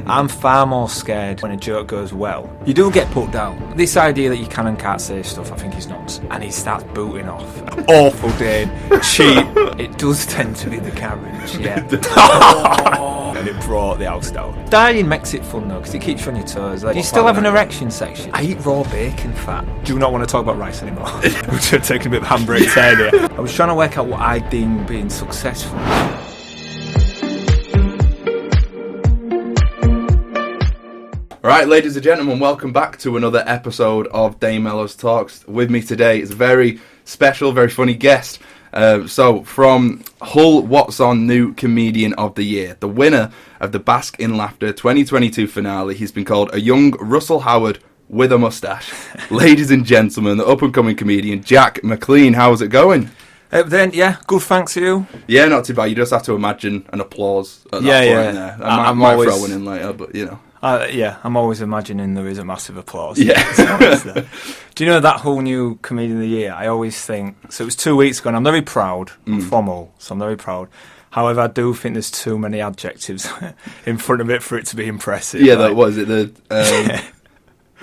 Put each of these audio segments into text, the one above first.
I'm far more scared when a joke goes well. You do get put down. This idea that you can and can't say stuff, I think is nuts. And he starts booting off. Awful, Dane. Cheap. It does tend to be the carriage, yeah. And it brought the house down. Dying makes it fun though, because it keeps you on your toes. Like, you still have an erection section. I eat raw bacon fat. Do not want to talk about rice anymore. We're taking a bit of handbrake turn here. I was trying to work out what I deem being successful. Right, ladies and gentlemen, welcome back to another episode of DaneMellowsTalks. With me today is a very special, very funny guest. So, from Hull What's On New Comedian of the Year, the winner of the Bask in Laughter 2022 finale, he's been called a young Russell Howard with a moustache. Ladies and gentlemen, the up-and-coming comedian Jack McLean. How's it going? Yeah, good, thanks to you. Yeah, not too bad. You just have to imagine an applause at that point there. I might always throw one in later, but you know. I'm always imagining there is a massive applause. Yeah. Do you know that whole new Comedian of the Year? I always think, so it was 2 weeks ago, and I'm very proud. I'm from Hull, so I'm very proud. However, I do think there's too many adjectives in front of it for it to be impressive. Yeah, like, what is it? The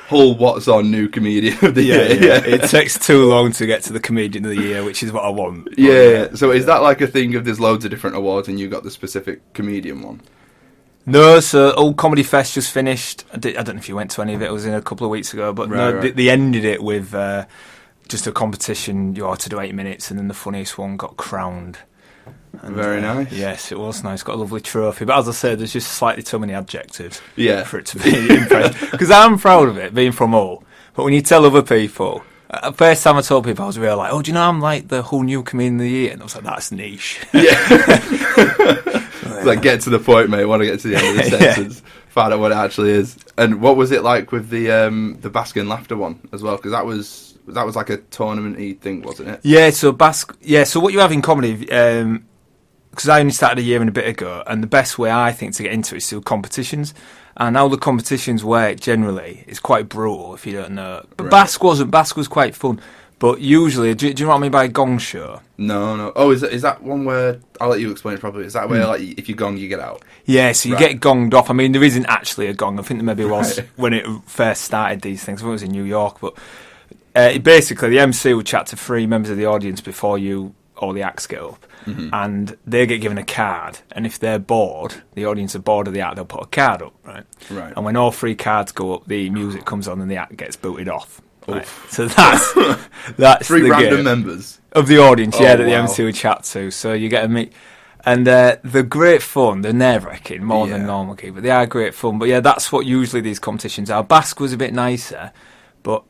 Hull What's On New Comedian of the Year. Yeah. It takes too long to get to the Comedian of the Year, which is what I want. Yeah. So is that like a thing of there's loads of different awards and you got the specific comedian one? No, so Old Comedy Fest just finished. I don't know if you went to any of it. It was in a couple of weeks ago, but right. They ended it with just a competition. You had to do 8 minutes, and then the funniest one got crowned. And, very nice. Yes, it was nice. Got a lovely trophy. But as I said, there's just slightly too many adjectives for it to be impressive. Because I'm proud of it, being from Hull. But when you tell other people, the first time I told people, I was really like, oh, do you know I'm like the whole new Comedian of the Year? And I was like, that's niche. Yeah. It's like, get to the point, mate. I want to get to the end of the sentence. Find out what it actually is. And what was it like with the Bask in Laughter one as well? Because that was like a tournament-y thing, wasn't it? Yeah. So So what you have in comedy, because I only started a year and a bit ago, and the best way I think to get into it is through competitions. And how the competitions work generally is quite brutal if you don't know. But right. Bask was quite fun. But usually, do you know what I mean by a gong show? No. Oh, is that one where, I'll let you explain it properly, is that where like if you gong, you get out? Yeah, so you get gonged off. I mean, there isn't actually a gong. I think there maybe was when it first started these things. I think it was in New York. But basically, the MC will chat to 3 members of the audience before all the acts get up. Mm-hmm. And they get given a card. And if they're bored, the audience are bored of the act, they'll put a card up, right? And when all 3 cards go up, the music comes on and the act gets booted off. Right. So that's 3 the random game members of the audience, that the MC would chat to. So you get to meet, and they're great fun. They're nerve-wracking more than normal, but they are great fun. But yeah, that's what usually these competitions are. Bask was a bit nicer, but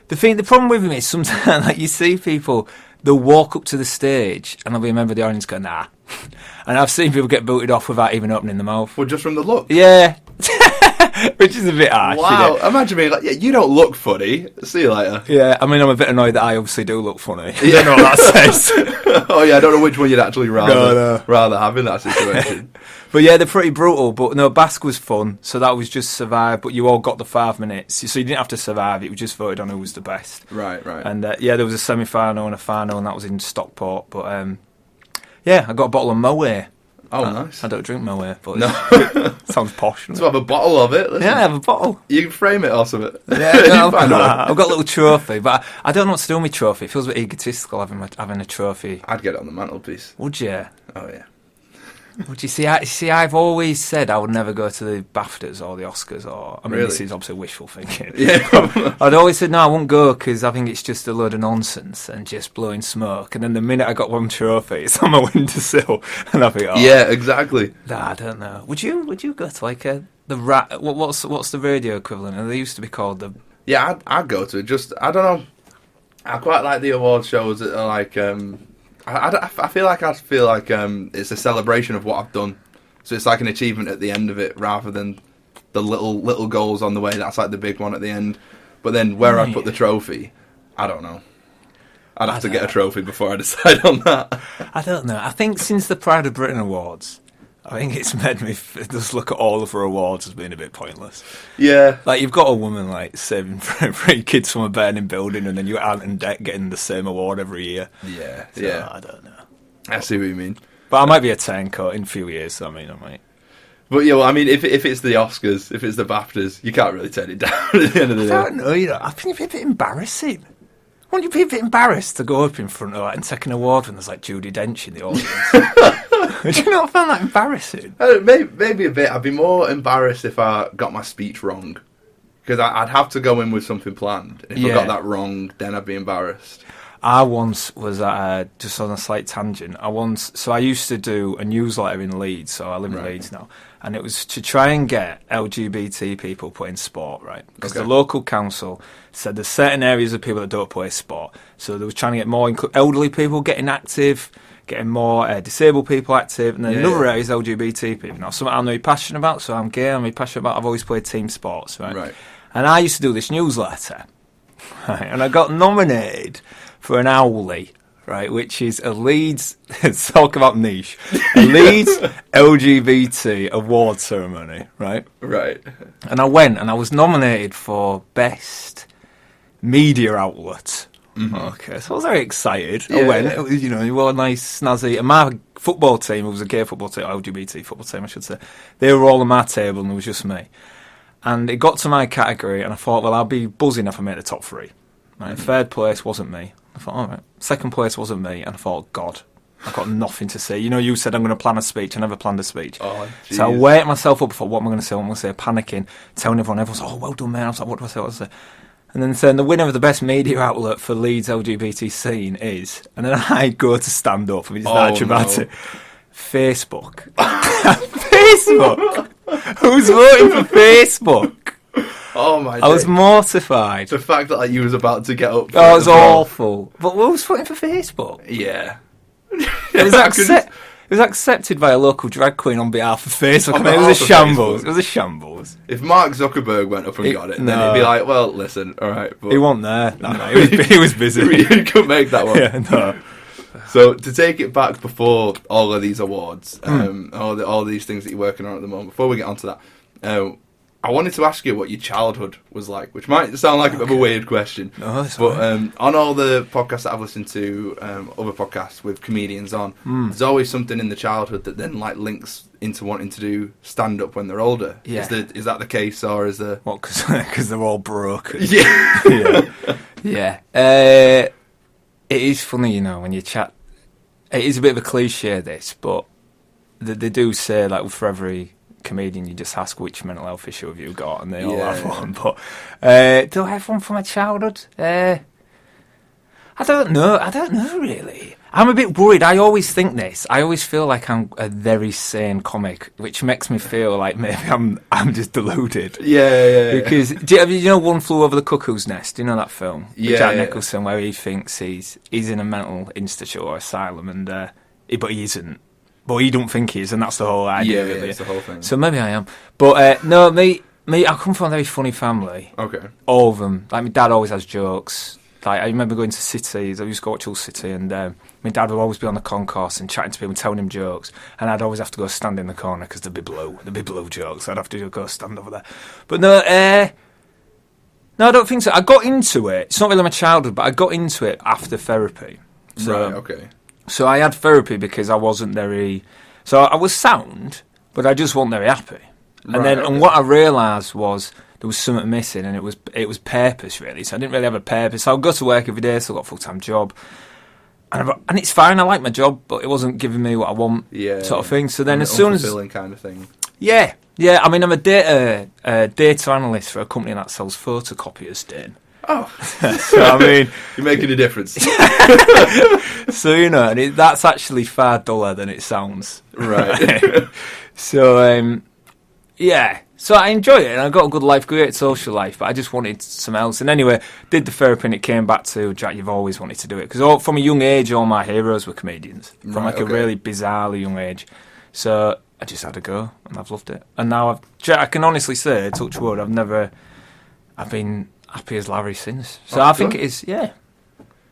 the problem with him is sometimes like you see people, they'll walk up to the stage and they'll be a member of the audience going, nah. And I've seen people get booted off without even opening the mouth. Well, just from the look. Yeah. Which is a bit harsh. Wow, imagine being like, you don't look funny. See you later. Yeah, I mean, I'm a bit annoyed that I obviously do look funny. I don't know what that says. Oh yeah, I don't know which one you'd actually rather have in that situation. But yeah, they're pretty brutal. But no, Bask was fun, so that was just survive. But you all got the 5 minutes, so you didn't have to survive. It was just voted on who was the best. Right. And there was a semi-final and a final, and that was in Stockport. But I got a bottle of Moët. Oh, nice. I don't drink Moët, but no. Sounds posh. So have a bottle of it. Listen. Yeah, I have a bottle. You can frame it or something. Yeah, I've got a little trophy, but I don't know what to do with my trophy. It feels a bit egotistical having a trophy. I'd get it on the mantelpiece. Would you? Oh, yeah. Would you see? I've always said I would never go to the BAFTAs or the Oscars, this is obviously wishful thinking. Yeah. I'd always said no, I won't go because I think it's just a load of nonsense and just blowing smoke. And then the minute I got one trophy, it's on my windowsill, and I think, yeah, exactly. Nah, I don't know. Would you go to like the rat? What's the radio equivalent? And they used to be called the. Yeah, I'd go to it. Just I don't know. I quite like the award shows that are like. I feel like it's a celebration of what I've done, so it's like an achievement at the end of it rather than the little goals on the way. That's like the big one at the end. But then where I put the trophy, I don't know. I'd have to get a trophy before I decide on that. I don't know. I think since the Pride of Britain Awards, I think it's made me just look at all of her awards as being a bit pointless. Yeah. Like, you've got a woman, like, saving 3 kids from a burning building, and then you're out in debt getting the same award every year. Yeah, so, yeah. I don't know. I see what you mean. But I might be a turncoat in a few years, so I might. But yeah, well, I mean, if it's the Oscars, if it's the BAFTAs, you can't really turn it down at the end of the day. I don't know, I think it'd be a bit embarrassing. Wouldn't you be a bit embarrassed to go up in front of and take an award when there's like Judi Dench in the audience? Do you not find that embarrassing? Maybe a bit. I'd be more embarrassed if I got my speech wrong. Because I'd have to go in with something planned. If I got that wrong, then I'd be embarrassed. I once was just on a slight tangent. I used to do a newsletter in Leeds, so I live in Leeds now, and it was to try and get LGBT people put in sport, right? Because the local council said there's certain areas of people that don't play sport, so they was trying to get more elderly people getting active, getting more disabled people active, and then another area is LGBT people. Now, something I'm really passionate about, so I'm gay, I'm really passionate about. I've always played team sports, right? And I used to do this newsletter, right? And I got nominated for an Owlie, right, which is a Leeds, let's talk about niche, a Leeds LGBT award ceremony, right? Right. And I went and I was nominated for Best Media Outlet. Okay, so I was very excited. I went, it was, you wore a nice, snazzy, and my football team, it was a gay football team, LGBT football team, I should say, they were all on my table and it was just me. And it got to my category and I thought, well, I'll be buzzing if I made the top three. Right, third place wasn't me. I thought, all right. Second place wasn't me. And I thought, God, I've got nothing to say. You said I'm going to plan a speech. I never planned a speech. Oh, so I weighed myself up. I thought, what am I going to say? What am I going to say? Panicking, telling everyone. Everyone's like, oh, well done, man. I was like, what do I say? What do I say? And then saying the winner of the best media outlet for Leeds LGBT scene is... And then I go to stand up. I mean, it's that dramatic. No. Facebook. Facebook? Who's voting for Facebook? Oh my! I was mortified. The fact that you was about to get up. Oh, it was awful. But who was voting for Facebook? Yeah. It was accepted by a local drag queen on behalf of Facebook. It was a shambles. It was a shambles. If Mark Zuckerberg went up and got it, then it'd be like, well, listen, all right. But he wasn't there. No, he was busy. He couldn't make that one. Yeah, no. So to take it back before all of these awards, all these things that you're working on at the moment, before we get onto that, I wanted to ask you what your childhood was like, which might sound like a bit of a weird question. No, but on all the podcasts that I've listened to, other podcasts with comedians on, there's always something in the childhood that then like links into wanting to do stand-up when they're older. Yeah. Is that the case, or is there... What, because they're all broken? Yeah. Yeah. It is funny, when you chat. It is a bit of a cliche, this, but they do say, like, for every comedian, you just ask which mental health issue have you got, and they all have one. But do I have one from my childhood? I don't know really. I'm a bit worried. I always think this. I always feel like I'm a very sane comic, which makes me feel like maybe I'm just deluded. Yeah. Because do you know One Flew Over the Cuckoo's Nest? Do you know that film? Yeah. With Jack Nicholson, where he thinks he's in a mental institute or asylum, and but he isn't. But he don't think he is, and that's the whole idea. Yeah, that's the whole thing. So maybe I am. But no, me, I come from a very funny family. Okay. All of them. Like, my dad always has jokes. Like, I remember going to cities. I used to go watch Hull City, and my dad would always be on the concourse and chatting to people and telling him jokes. And I'd always have to go stand in the corner because there'd be blue jokes. So I'd have to go stand over there. But no, I don't think so. I got into it. It's not really my childhood, but I got into it after therapy. So, right, okay. So I had therapy because I wasn't very... So I was sound, but I just wasn't very happy. And what I realised was there was something missing, and it was purpose, really. So I didn't really have a purpose. So I'd go to work every day, so I got a full-time job. And it's fine, I like my job, but it wasn't giving me what I want, sort of thing. So then as soon as... Unfulfilling kind of thing. Yeah. I mean, I'm a data analyst for a company that sells photocopiers, Dane. Oh, so I mean, you're making a difference. So and that's actually far duller than it sounds. Right. So so I enjoy it, and I got a good life, great social life, but I just wanted something else. And anyway, did the therapy, and it came back to, Jack, you've always wanted to do it, because from a young age, all my heroes were comedians from a really bizarrely young age. So I just had to go, and I've loved it. And now I can honestly say, touch wood, I've been happy as Larry since. So I think it is, yeah.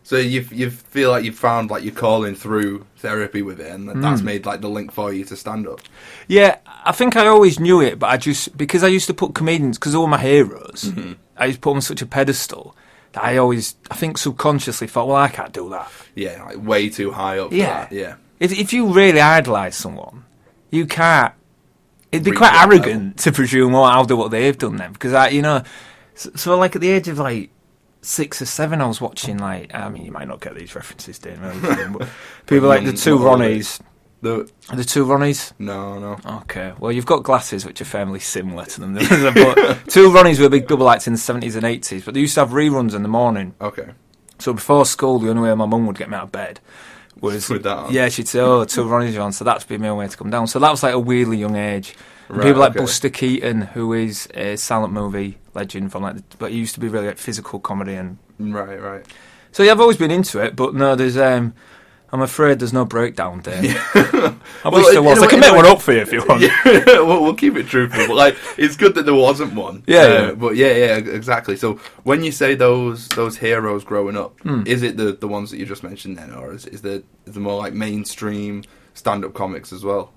So you feel like you've found like your calling through therapy with it, and that's made like the link for you to stand up. Yeah, I think I always knew it, but because I used to put comedians, because all my heroes, I used to put them on such a pedestal that I think subconsciously thought, well, I can't do that. Yeah, like way too high up. Yeah, yeah. If you really idolise someone, you can't. it'd be quite arrogant to presume, oh, I'll do what they've done then, because so like at the age of like 6 or 7, I was watching like, I mean, you might not get these references, Dane, but people like the two Ronnies. The two Ronnies? No. Okay, well, you've got glasses which are fairly similar to them. But two Ronnies were big double acts in the 70s and 80s, but they used to have reruns in the morning. Okay. So before school, the only way my mum would get me out of bed was... With that on. Yeah, she'd say, oh, two Ronnies are on, so that's been my way to come down. So that was like a weirdly young age. And people like Buster Keaton, who is a silent movie legend from like... But he used to be really like physical comedy and... Right. So yeah, I've always been into it, but no, there's... I'm afraid there's no breakdown there. I wish there was. I can make one up for you if you want. Yeah, we'll keep it truthful. But like, it's good that there wasn't one. Yeah. But yeah, exactly. So when you say those heroes growing up, is it the ones that you just mentioned then, or is there more like mainstream stand-up comics as well?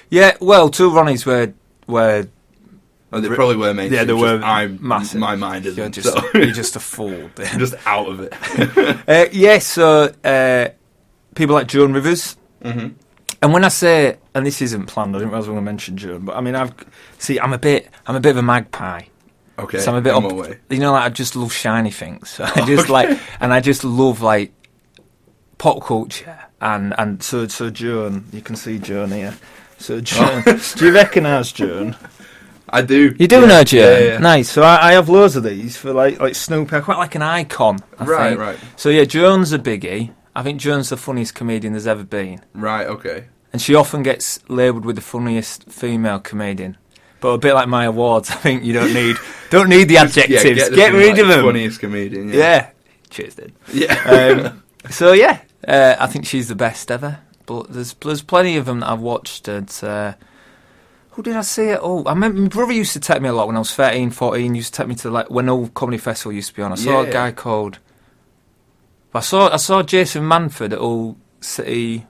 Yeah, well, two Ronnies were Oh, they probably were mainstream. Yeah, they were massive. My mind isn't. You're just a fool. I'm just out of it. So people like Joan Rivers. Mm-hmm. And when I say, and this isn't planned, I didn't realize I was going to mention Joan, but I mean, I'm a bit of a magpie. Okay. So I'm a bit away. Like I just love shiny things. So I just I just love like pop culture and so Joan, you can see Joan here. So Joan, do you recognise Joan? I do. You do know Joan? Yeah. Nice. So I have loads of these for like Snoopy. I quite like an icon. I think. Right. So yeah, Joan's a biggie. I think Joan's the funniest comedian there's ever been. Right, okay. And she often gets labelled with the funniest female comedian. But a bit like my awards, I think you don't need the adjectives. Get rid of them. Funniest comedian, yeah. Cheers, dude. Yeah. So yeah, I think she's the best ever. But there's plenty of them that I've watched. And who did I see it? Oh, I remember my brother used to take me a lot when I was 13, 14. Used to take me to like when old comedy festival used to be on. I saw a guy called. I saw Jason Manford at All City.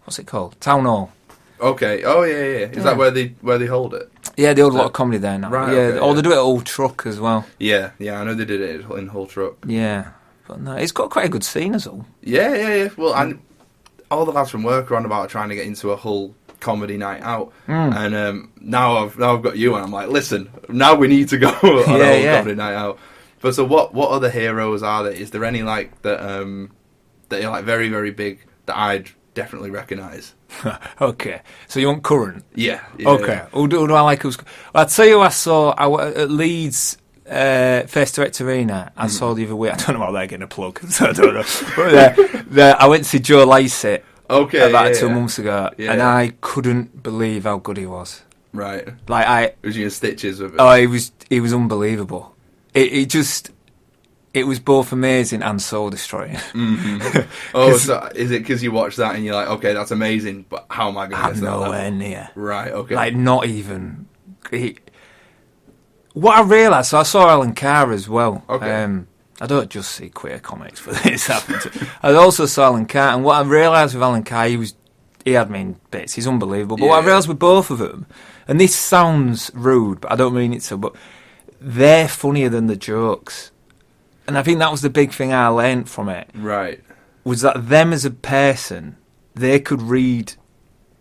What's it called? Town Hall. Okay. Oh yeah. Is that where they hold it? Yeah, they hold a lot of comedy there now. Right. Yeah. Okay, they do it at Old Truck as well. Yeah. I know they did it in Hull Truck. Yeah, but no, it's got quite a good scene as well. Yeah. Well, and all the lads from work are on about trying to get into a Hull comedy night out, and now I've got you, and I'm like, listen, now we need to go on a Hull comedy night out. But so what other heroes are there? Is there any like that are like very, very big that I'd definitely recognise? Okay, so you want current? Yeah. Okay. Yeah. Who do I like? Well, I'll tell you, I saw at Leeds Face Direct Arena. I saw the other week. I don't know what they're getting a plug. So I don't know. But I went to see Joe Lacey. Okay. About 2 months ago, Yeah. and I couldn't believe how good he was. Right. Like was you in stitches with it? Oh, he was unbelievable. It was both amazing and soul destroying. Mm-hmm. Oh, so is it because you watched that and you're like, okay, that's amazing, but how am I going to get to that level? Nowhere near. Right, okay. Like, not even. What I realised, so I saw Alan Carr as well. Okay. I don't just see queer comics for this. I also saw Alan Carr, and what I realised with Alan Carr, he had mean bits. He's unbelievable. But what I realised with both of them, and this sounds rude, but I don't mean it so, but they're funnier than the jokes. And I think that was the big thing I learned from it. Right. Was that them as a person, they could read,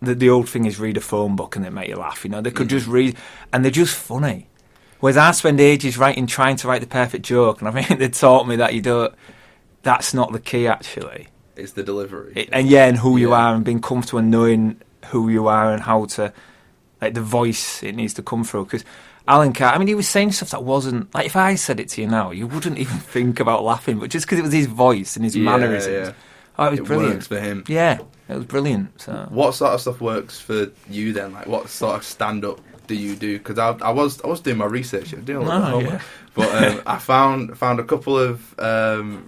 the old thing is read a phone book and it make you laugh, you know. They could just read, and they're just funny. Whereas I spend ages trying to write the perfect joke, and I think they taught me that that's not the key actually. It's the delivery. And who you are, and being comfortable and knowing who you are and how to, like the voice it needs to come through. Because Alan Carr, I mean, he was saying stuff that wasn't... Like, if I said it to you now, you wouldn't even think about laughing, but just because it was his voice and his mannerisms. Yeah. Oh, it was brilliant. Works for him. Yeah, it was brilliant. So. What sort of stuff works for you then? Like, what sort of stand-up do you do? Because I was doing my research, I was doing a little homework. But I found a couple of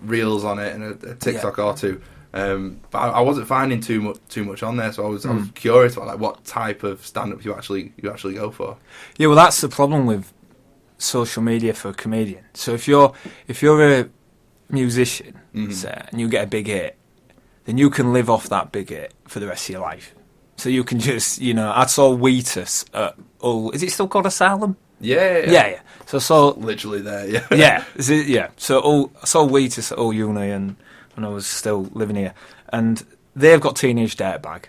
reels on it and a TikTok or two. But I wasn't finding too much on there, so I was curious about like what type of stand-up you actually go for. Yeah, well, that's the problem with social media for a comedian. So if you're a musician, say, and you get a big hit, then you can live off that big hit for the rest of your life. So you can just, I saw Wheatus at is it still called Asylum? Yeah. So I saw literally there. Yeah. Yeah. So I saw Wheatus at All Uni and when I was still living here, and they've got Teenage Dirtbag.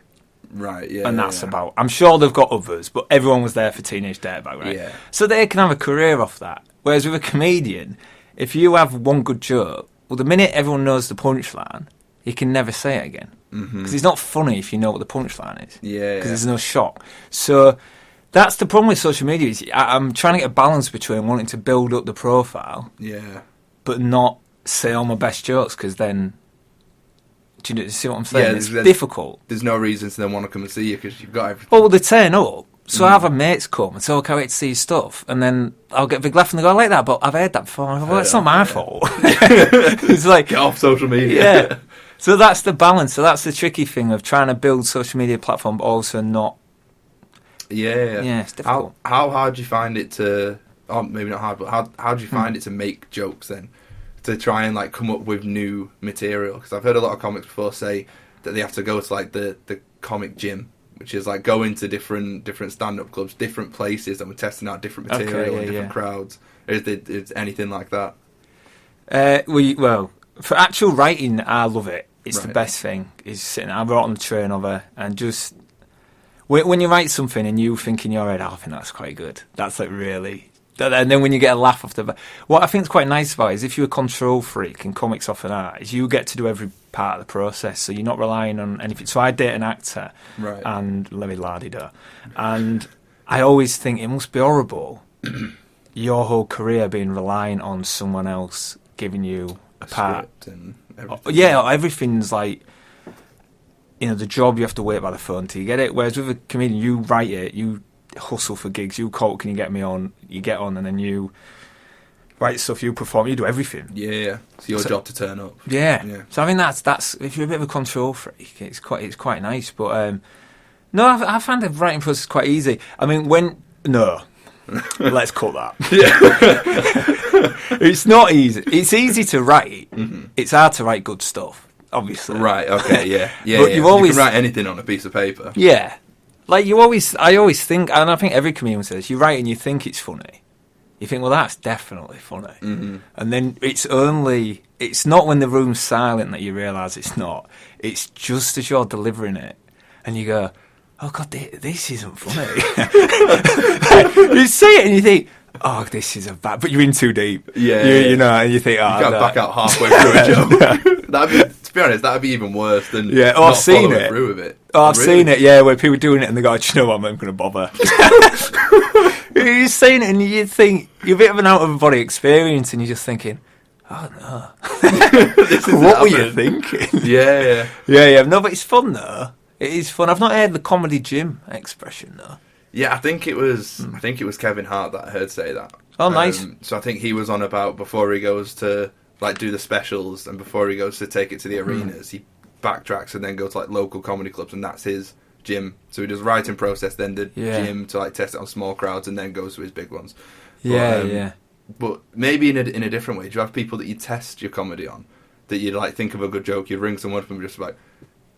Right, yeah. And that's about... I'm sure they've got others, but everyone was there for Teenage Dirtbag, right? Yeah. So they can have a career off that. Whereas with a comedian, if you have one good joke, well, the minute everyone knows the punchline, you can never say it again. Because it's not funny if you know what the punchline is. Yeah. Because there's no shock. So that's the problem with social media. Is I'm trying to get a balance between wanting to build up the profile, Yeah. but not say all my best jokes, because then... Do you see what I'm saying? Yeah, it's difficult. There's no reason to then want to come and see you because you've got everything. Well, they turn up. So I have a mates come and say, "Oh, can't wait to see your stuff." And then I'll get a big laugh and they go, "I like that, but I've heard that before." I go, well, it's not my fault. It's like... Get off social media. Yeah. So that's the balance. So that's the tricky thing of trying to build social media platform, but also not... Yeah. Yeah, it's difficult. How hard do you find it to... Oh, maybe not hard, but how do you find it to make jokes then? To try and like come up with new material? Because I've heard a lot of comics before say that they have to go to like the comic gym, which is like going to different stand-up clubs, different places, and we're testing out different material and different crowds. Is anything like that? Well, for actual writing, I love it. It's the Right. best thing. Is sitting. I wrote on the train over and just when you write something and you think in your head, "Oh, I think that's quite good." That's like really. And then when you get a laugh off the back, what I think is quite nice about it is if you're a control freak and comics often are, is you get to do every part of the process, so you're not relying on anything. So I date an actor, Right. and let me la-di-da, and I always think it must be horrible, your whole career being reliant on someone else giving you a part. Script and everything. Yeah, everything's like, the job you have to wait by the phone till you get it. Whereas with a comedian, you write it, you hustle for gigs, you call, can you get me on? You get on, and then you write stuff, you perform, you do everything. Yeah, it's your job to turn up. Yeah. Yeah. So I think that's if you're a bit of a control freak, it's quite nice. But no, I find the writing process quite easy. I mean, let's cut that. Yeah. It's not easy. It's easy to write. Mm-hmm. It's hard to write good stuff, obviously. Right. Okay. Yeah. Yeah. But yeah. you You always can write anything on a piece of paper. Yeah. Like I always think, and I think every comedian says, you write and you think it's funny. You think, well, that's definitely funny. Mm-hmm. And then it's not when the room's silent that you realise it's not. It's just as you're delivering it, and you go, oh God, this isn't funny. You see it and you think, oh, this is a bad, but you're in too deep. Yeah. And you think, oh, you can't no. back out halfway through a joke. To be honest, that'd be even worse than I've seen it. through with it. Oh, I've seen it, where people are doing it and they go, do you know what, I'm not going to bother. You're saying it and you think, you're a bit of an out-of-body experience and you're just thinking, oh no. What were you thinking? Yeah. No, but it's fun though. It is fun. I've not heard the comedy gym expression though. Yeah, I think it was Kevin Hart that I heard say that. Oh, nice. So I think he was on about before he goes to like do the specials and before he goes to take it to the arenas, he backtracks and then goes to like local comedy clubs, and that's his gym. So he does writing process, then the gym to like test it on small crowds, and then goes to his big ones. But maybe in a different way. Do you have people that you test your comedy on? That you like think of a good joke, you ring someone up and just like,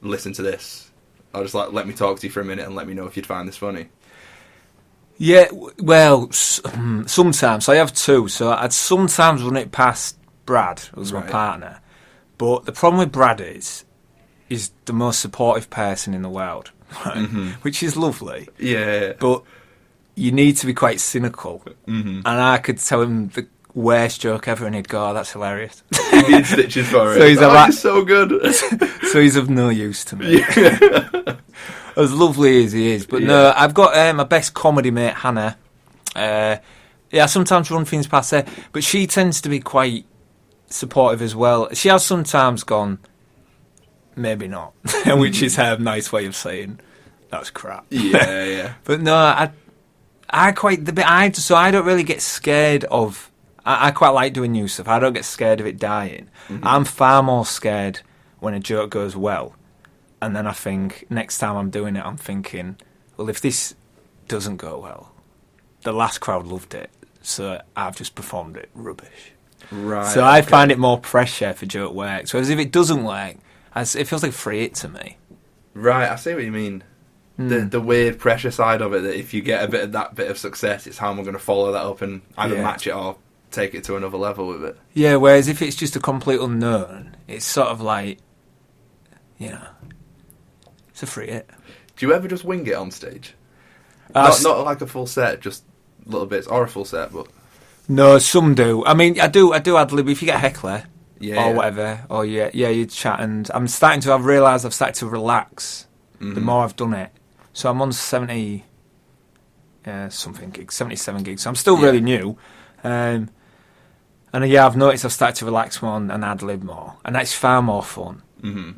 listen to this. Or just like, let me talk to you for a minute and let me know if you'd find this funny. Yeah, well, sometimes. So I have two. So I'd sometimes run it past Brad, who's my partner. But the problem with Brad is the most supportive person in the world, right? Which is lovely. Yeah. But you need to be quite cynical. And I could tell him the worst joke ever and he'd go, oh, that's hilarious. He'd be in stitches for it. So he's it's so good. So he's of no use to me. As lovely as he is. But no, I've got my best comedy mate, Hannah. I sometimes run things past her, but she tends to be quite supportive as well. She has sometimes gone, maybe not, which is her nice way of saying that's crap. Yeah. But no, I don't really get scared of. I quite like doing new stuff. I don't get scared of it dying. I'm far more scared when a joke goes well, and then I think next time I'm doing it, I'm thinking, well, if this doesn't go well, the last crowd loved it, so I've just performed it rubbish. Right. So I find it more pressure if a joke works. Whereas if it doesn't work, it feels like a free hit to me. Right, I see what you mean. The weird pressure side of it, that if you get a bit of that bit of success, it's how am I going to follow that up and either match it or take it to another level with it. Yeah, whereas if it's just a complete unknown, it's sort of like, it's a free hit. Do you ever just wing it on stage? Uh, Not like a full set, just little bits, or a full set, but... No, some do. I mean, I do ad-lib if you get a heckler Yeah. or whatever, or you chat, and I've realised I've started to relax the more I've done it. So I'm on 70 something gigs, 77 gigs, so I'm still really new. And I've noticed I've started to relax more and ad-lib more, and that's far more fun. Mm-hmm.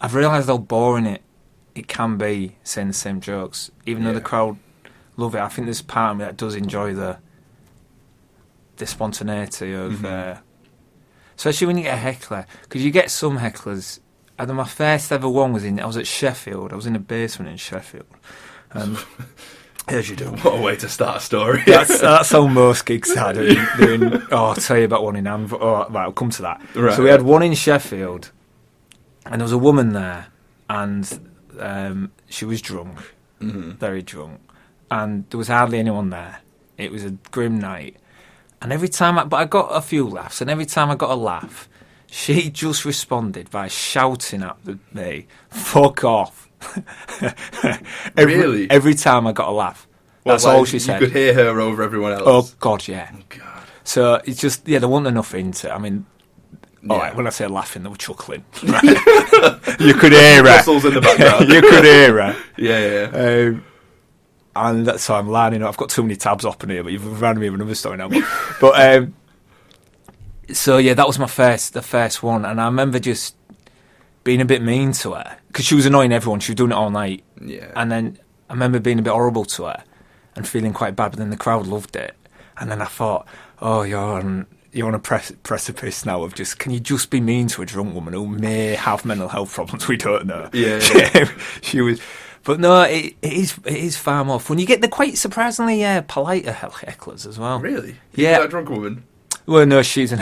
I've realised how boring it can be saying the same jokes, even though the crowd love it. I think there's part of me that does enjoy the spontaneity of, especially when you get a heckler, because you get some hecklers. And my first ever one I was at Sheffield. I was in a basement in Sheffield. As you do. What a way to start a story. That's how most gigs are doing. I'll tell you about one in Anvil. Right, I'll come to that. Right, so we had one in Sheffield, and there was a woman there, and she was drunk, very drunk, and there was hardly anyone there. It was a grim night, and but I got a few laughs, and every time I got a laugh, she just responded by shouting at me, "Fuck off." Really? Every time I got a laugh. That's all she said. You could hear her over everyone else. Oh, God, yeah. Oh, God. So it's just, there wasn't enough into it. I mean, all right, when I say laughing, they were chuckling. Right? You could hear her. Muscles in the background. You could hear her. Yeah. And that's how I'm lining up. I've got too many tabs open here, but you've reminded me of another story now. But so yeah, that was the first one, and I remember just being a bit mean to her because she was annoying everyone. She was doing it all night. Yeah. And then I remember being a bit horrible to her and feeling quite bad, but then the crowd loved it. And then I thought, oh, you're on a precipice now of can you just be mean to a drunk woman who may have mental health problems? We don't know. Yeah. She was. But no, it is far more fun. You get the quite surprisingly politer hecklers as well. Really? Yeah. That drunk woman? Well, no, she's an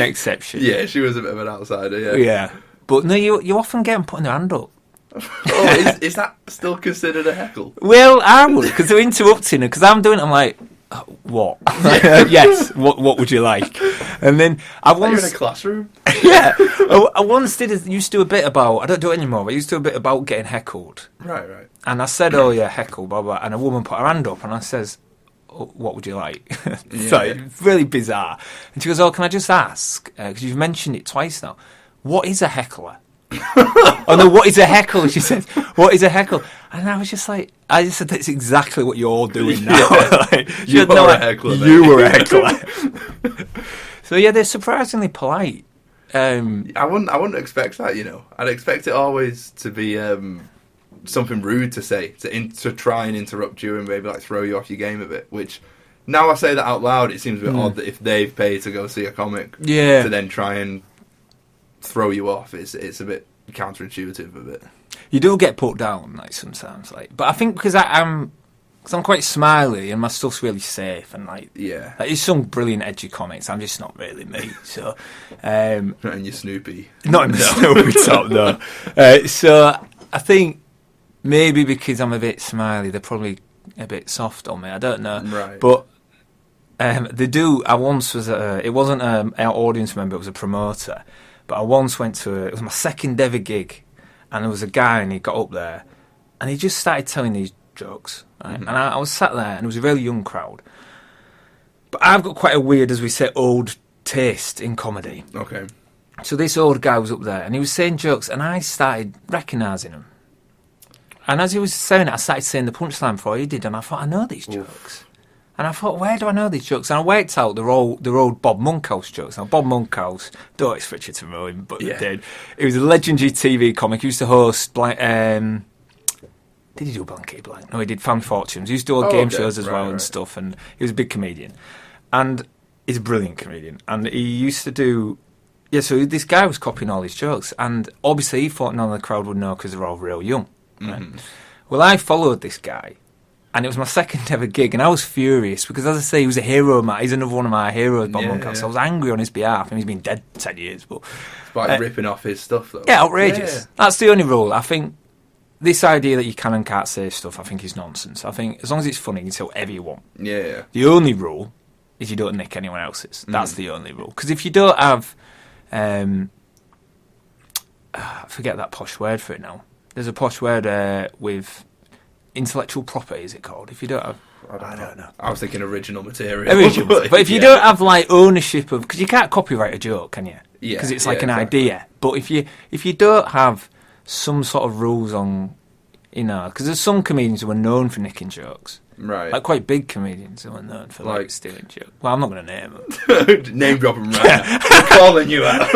exception. Yeah, she was a bit of an outsider, yeah. Yeah. But no, you often get them putting their hand up. Oh, is that still considered a heckle? Well, I would, because they're interrupting her, because I'm doing it, I'm like, what? Yes, what would you like? And then You're in a classroom? Yeah. I once used to do a bit about, I don't do it anymore, but I used to do a bit about getting heckled. Right. And I said, oh yeah, heckle, blah, blah, and a woman put her hand up, and I says, oh, what would you like? So it's really bizarre. And she goes, oh, can I just ask, because you've mentioned it twice now, what is a heckler? Oh no, what is a heckle? She said, what is a heckle? And I just said, that's exactly what you're doing now. Like, you were a heckler. You were a heckler. So yeah, they're surprisingly polite. I wouldn't expect that, I'd expect it always to be something rude to say, to try and interrupt you and maybe like throw you off your game a bit, which now I say that out loud, it seems a bit odd that if they've paid to go see a comic to then try and throw you off, it's a bit counterintuitive a bit. You do get put down sometimes, but I think because I'm quite smiley and my stuff's really safe and there's some brilliant edgy comics. I'm just not really me. So not in your Snoopy. Not in the Snoopy top though. So I think maybe because I'm a bit smiley, they're probably a bit soft on me. I don't know. Right. But they do. I once was it wasn't an audience member. It was a promoter. But I once went to it was my second ever gig, and there was a guy, and he got up there, and he just started telling these jokes, right? And I was sat there, and it was a really young crowd. But I've got quite a weird, as we say, old taste in comedy. Okay. So this old guy was up there, and he was saying jokes, and I started recognising them. And as he was saying it, I started saying the punchline before he did, and I thought, I know these jokes. And I thought, where do I know these jokes? And I worked out they're old Bob Monkhouse jokes. Now, Bob Monkhouse, don't expect you to know him, but they did. He was a legendary TV comic. He used to host, did he do Blankety Blank? No, he did Family Fortunes. He used to do game shows as well and stuff, and he was a big comedian. And he's a brilliant comedian. And he used to do... Yeah, so this guy was copying all his jokes, and obviously he thought none of the crowd would know because they're all real young. Right? Well, I followed this guy. And it was my second ever gig, and I was furious because, as I say, he was a hero of mine. He's another one of my heroes, Bob Monkhouse. So I was angry on his behalf, and he's been dead 10 years. But it's like ripping off his stuff, though. Yeah, outrageous. Yeah. That's the only rule. I think this idea that you can and can't say stuff, I think is nonsense. I think as long as it's funny, you can say whatever you want. Yeah. The only rule is you don't nick anyone else's. That's the only rule. Because if you don't have... I forget that posh word for it now. There's a posh word with... intellectual property, is it called? If you don't have... I don't know. I was thinking original material. But if you don't have, like, ownership of... Because you can't copyright a joke, can you? Yeah. Because it's like an idea. But if you don't have some sort of rules on... You know, because there's some comedians who are known for nicking jokes. Right. Like quite big comedians who are known for like stealing jokes. Well, I'm not going to name them. Name drop them right now. I'm calling you out.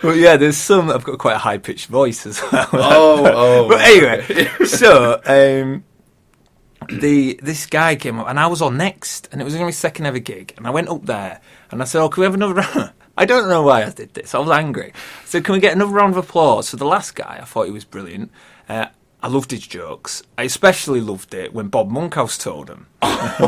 But yeah, there's some that have got quite a high-pitched voice as well. Oh. But anyway, so this guy came up and I was on next and it was going to be my second ever gig. And I went up there and I said, can we have another round? I don't know why I did this. I was angry. So can we get another round of applause? So the last guy, I thought he was brilliant. I loved his jokes. I especially loved it when Bob Monkhouse told them. And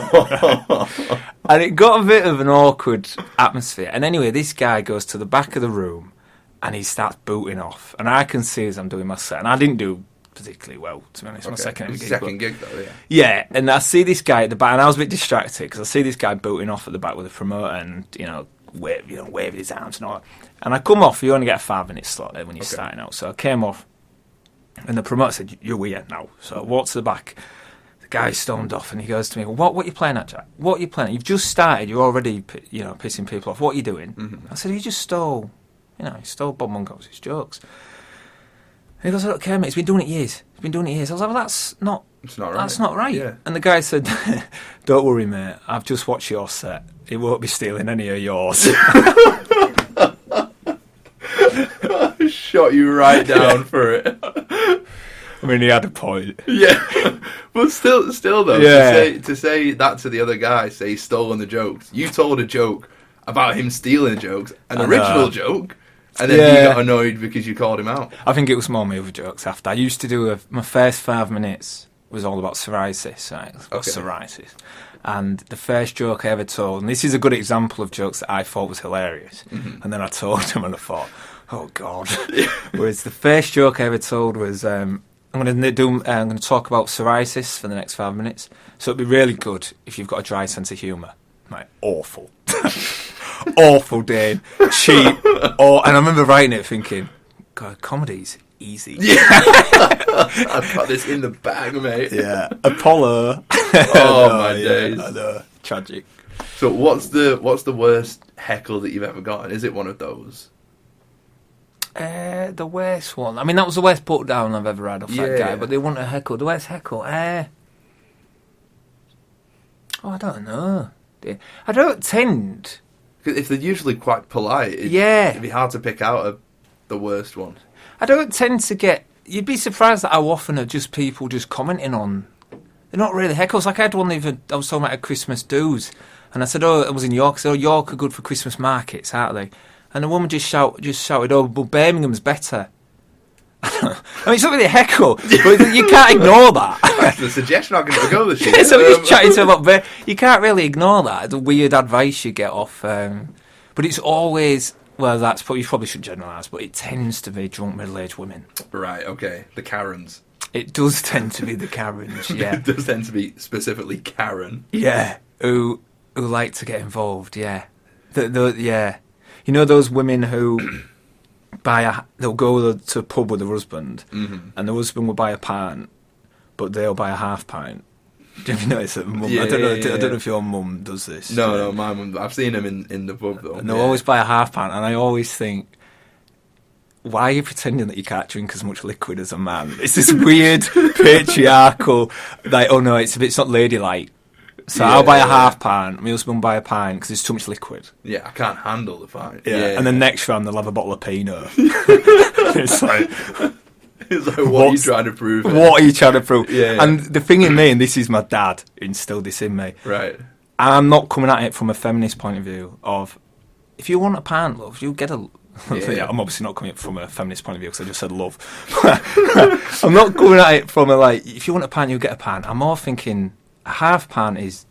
it got a bit of an awkward atmosphere. And anyway, this guy goes to the back of the room and he starts booting off. And I can see as I'm doing my set. And I didn't do particularly well, to be honest. My second gig, though, yeah. Yeah, and I see this guy at the back. And I was a bit distracted because I see this guy booting off at the back with the promoter and, waving his arms and all that. And I come off. You only get a 5-minute slot there when you're starting out. So I came off. And the promoter said, "You're here now." So I walked to the back. The guy stormed off, and he goes to me, "What are you playing at, Jack? What are you playing at? You've just started. You're already, pissing people off. What are you doing?" Mm-hmm. I said, "He just stole, he stole Bob Monkhouse's jokes." And he goes, "I don't care, mate. He's been doing it years. He's been doing it years." I was like, "Well, that's not right. That's not right." Yeah. And the guy said, "Don't worry, mate. I've just watched your set. He won't be stealing any of yours." Shot you right down for it. I mean, he had a point. Yeah, but still though, to say that to the other guy, say he's stolen the jokes. You told a joke about him stealing jokes, an original joke, and then he got annoyed because you called him out. I think it was more me with jokes after. I used to do my first 5 minutes was all about psoriasis, right? Psoriasis. And the first joke I ever told, and this is a good example of jokes that I thought was hilarious, and then I told him and I thought, oh God. Whereas the first joke I ever told was, I'm going to talk about psoriasis for the next 5 minutes. So it'd be really good if you've got a dry sense of humour. Like, awful. Awful, Dane. Cheap. And I remember writing it thinking, God, comedy's easy. Yeah. I've got this in the bag, mate. Yeah. Apollo. My days. I know. Tragic. So what's the worst heckle that you've ever gotten? Is it one of those? The worst one. I mean, that was the worst put down I've ever had off that guy, but they want a heckle. The worst heckle. I don't know. I don't tend... Because if they're usually quite polite, it'd be hard to pick out the worst one. I don't tend to get... You'd be surprised at how often are just people just commenting on... They're not really heckles. Like I had one even... I was talking about a Christmas do's, and I said, I was in York. I said, York are good for Christmas markets, aren't they? And the woman just shouted, "Oh, but Birmingham's better." I mean, it's not really a heckle, but you can't ignore that. That's the suggestion I'm going to go this year. So we're just chatting to her about you can't really ignore that. The weird advice you get off. But it's always, well, you probably shouldn't generalise, but it tends to be drunk middle-aged women. Right, okay. The Karens. It does tend to be the Karens, yeah. It does tend to be specifically Karen. Yeah, who like to get involved, yeah. Yeah. You know those women who they'll go to a pub with their husband, and the husband will buy a pint, but they'll buy a half pint. Do you notice that mum? Yeah, I don't know if your mum does this. No, my mum. I've seen them in the pub though. And they'll always buy a half pint, and I always think, why are you pretending that you can't drink as much liquid as a man? It's this weird patriarchal, like, oh no, it's not ladylike. So I'll buy a half pint, my husband will buy a pint because there's too much liquid. Yeah, I can't handle the pint. Yeah. And then next round they'll have a bottle of Pinot. It's like, what are you trying to prove? What are you trying to prove? Yeah. And the thing in me, and this is my dad instilled this in me. Right. I'm not coming at it from a feminist point of view of, if you want a pint, love, you get a... Yeah, I'm obviously not coming at it from a feminist point of view because I just said love. I'm not coming at it from a, like, if you want a pint, you get a pint. I'm more thinking... A half pint is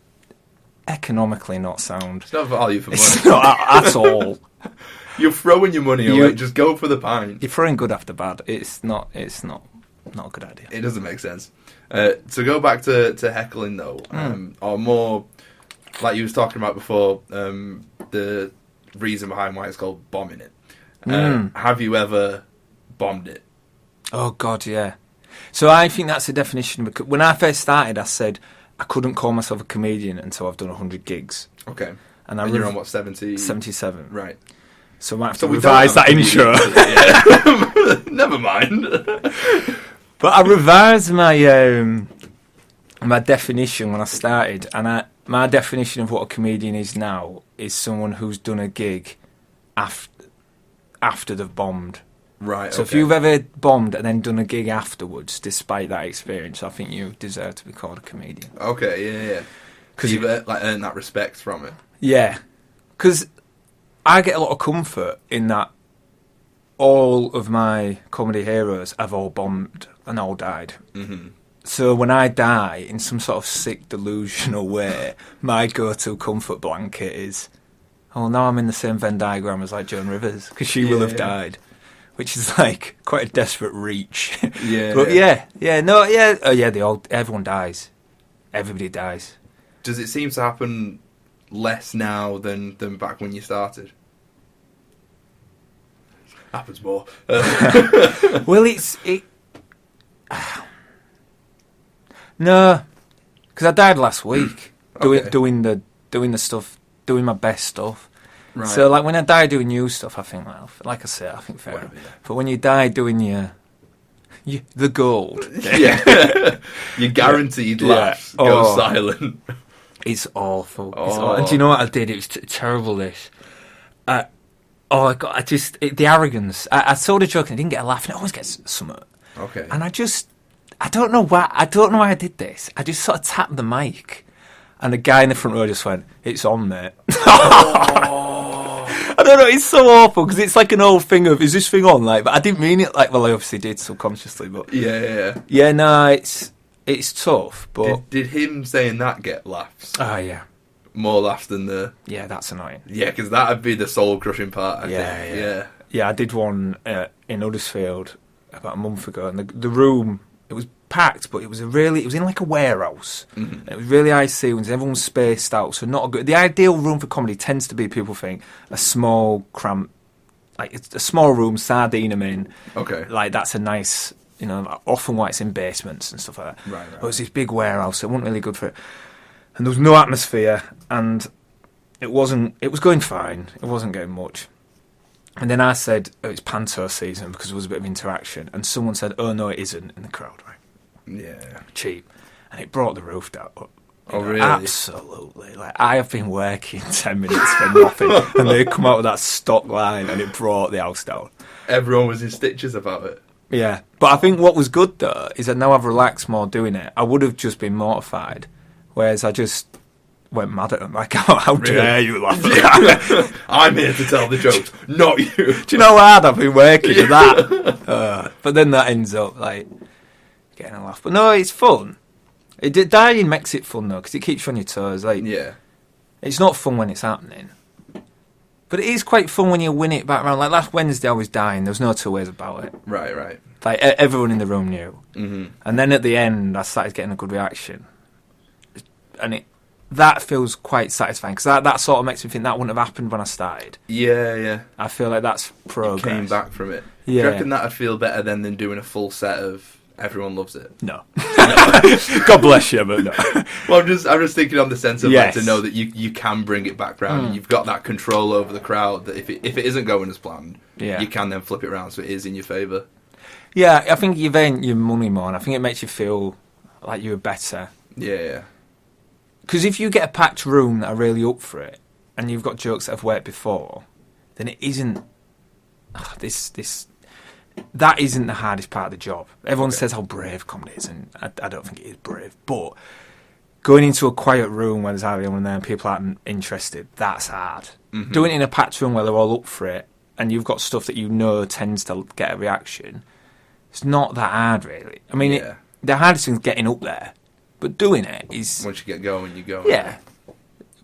economically not sound. It's not value for money. It's not at all. You're throwing your money away. Just go for the pint. You're throwing good after bad. It's not a good idea. It doesn't make sense. To go back to heckling though, or more like you was talking about before, the reason behind why it's called bombing it. Have you ever bombed it? Oh God, yeah. So I think that's the definition. Because when I first started, I said I couldn't call myself a comedian until I've done 100 gigs. Okay. And you're on what, 70? 77. Right. So I might have So to we revise don't that have intro. Yeah. Never mind. But I revised my my definition when I started, and my definition of what a comedian is now is someone who's done a gig after they've bombed. Right. So if you've ever bombed and then done a gig afterwards, despite that experience, I think you deserve to be called a comedian. Okay. Yeah. Because you've earned that respect from it. Yeah, because I get a lot of comfort in that all of my comedy heroes have all bombed and all died. Mm-hmm. So when I die in some sort of sick, delusional way, my go-to comfort blanket is, oh, now I'm in the same Venn diagram as like Joan Rivers, because she will have died, which is like quite a desperate reach. Yeah. But everyone dies. Everybody dies. Does it seem to happen less now than back when you started? Happens more. Well, no, because I died last week doing the stuff, doing my best stuff. Right. So like when I die doing new stuff, I think, well, like I say, I think fair enough. Yeah. But when you die doing the gold, your guaranteed laughs go silent. It's awful. Oh. It's awful. And do you know what I did? It was terrible. This. The arrogance. I told a joke and I didn't get a laugh, and it always gets something. Okay. And I don't know why I did this. I just sort of tapped the mic, and the guy in the front row just went, "It's on, mate." I don't know. It's so awful because it's like an old thing of, "Is this thing on?" Like, but I didn't mean it. Like, well, I obviously did subconsciously, but yeah. No, it's tough. But did him saying that get laughs? Oh yeah. More laughs than the... Yeah, that's annoying. Yeah, because that would be the soul-crushing part, I think. Yeah. Yeah, I did one in Huddersfield about a month ago, and the room, it was packed, but it was in like a warehouse. Mm-hmm. It was really high ceilings, everyone's spaced out, so not a good... The ideal room for comedy tends to be, people think, a small, cramped... Like, it's a small room, sardine them in. Okay. Like, that's a nice... You know, often why it's in basements and stuff like that. Right. But it was this big warehouse, so it wasn't really good for it. And there was no atmosphere, and it was going fine. It wasn't getting much. And then I said, oh, it's panto season, because there was a bit of interaction. And someone said, oh, no, it isn't, in the crowd, right? Yeah. Cheap. And it brought the roof down. Oh, really? Absolutely. Like, I have been working 10 minutes for nothing, and they come out with that stock line, and it brought the house down. Everyone was in stitches about it. Yeah. But I think what was good, though, is that now I've relaxed more doing it. I would have just been mortified. Whereas I just went mad at them. Like, how dare you laugh at that? I'm here to tell the jokes, not you. Do you know how hard I've been working at that? But then that ends up, like, getting a laugh. But no, it's fun. Dying makes it fun, though, because it keeps you on your toes. Like, yeah. It's not fun when it's happening. But it is quite fun when you win it back round. Like, last Wednesday I was dying. There was no two ways about it. Right. Like, everyone in the room knew. Mm-hmm. And then at the end, I started getting a good reaction. And that feels quite satisfying, because that sort of makes me think that wouldn't have happened when I started. Yeah. I feel like that's progress. You came back from it. Yeah. Do you reckon that'd feel better than doing a full set of Everyone Loves It? No. God bless you, but no. Well, I'm just thinking on the sense of Yes. like, to know that you can bring it back round and you've got that control over the crowd, that if it isn't going as planned, you can then flip it around so it is in your favour. Yeah, I think you've earned your money more, and I think it makes you feel like you're better. Yeah. Because if you get a packed room that are really up for it, and you've got jokes that have worked before, then it isn't... that isn't the hardest part of the job. Everyone says how brave comedy is, and I don't think it is brave. But going into a quiet room where there's hardly anyone there and people aren't interested, that's hard. Mm-hmm. Doing it in a packed room where they're all up for it, and you've got stuff that you know tends to get a reaction, it's not that hard, really. I mean, the hardest thing is getting up there. But doing it is... Once you get going, you go. Yeah.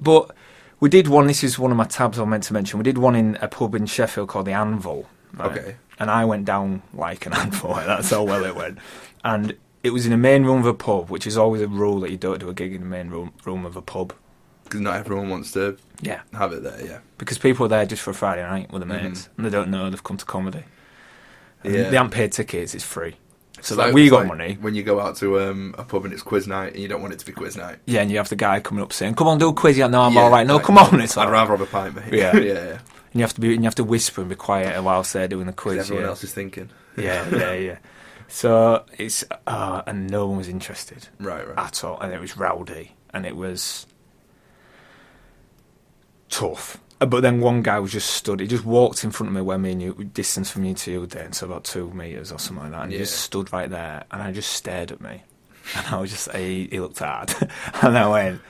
But we did one, this is one of my tabs I meant to mention, we did one in a pub in Sheffield called the Anvil. Right? Okay. And I went down like an anvil, that's how well it went. And it was in the main room of a pub, which is always a rule that you don't do a gig in the main room of a pub. Because not everyone wants to have it there, yeah. Because people are there just for a Friday night with their mates, and they don't know they've come to comedy. And they haven't paid tickets, it's free. So like we got money. When you go out to a pub and it's quiz night and you don't want it to be quiz night. Yeah, and you have the guy coming up saying, "Come on, do a quiz." Yeah, no, I'm all right. No, come on. It's I'd rather have a pint, mate. Yeah, yeah. And you have to whisper and be quiet whilst they're doing the quiz. Everyone else is thinking. Yeah. So it's and no one was interested, right, at all, and it was rowdy and it was tough. But then one guy was just stood. He just walked in front of me where me and you, distance from me to you, then, so about 2 meters or something like that. And he just stood right there, and I just stared at me, and I was just he looked hard, and I went,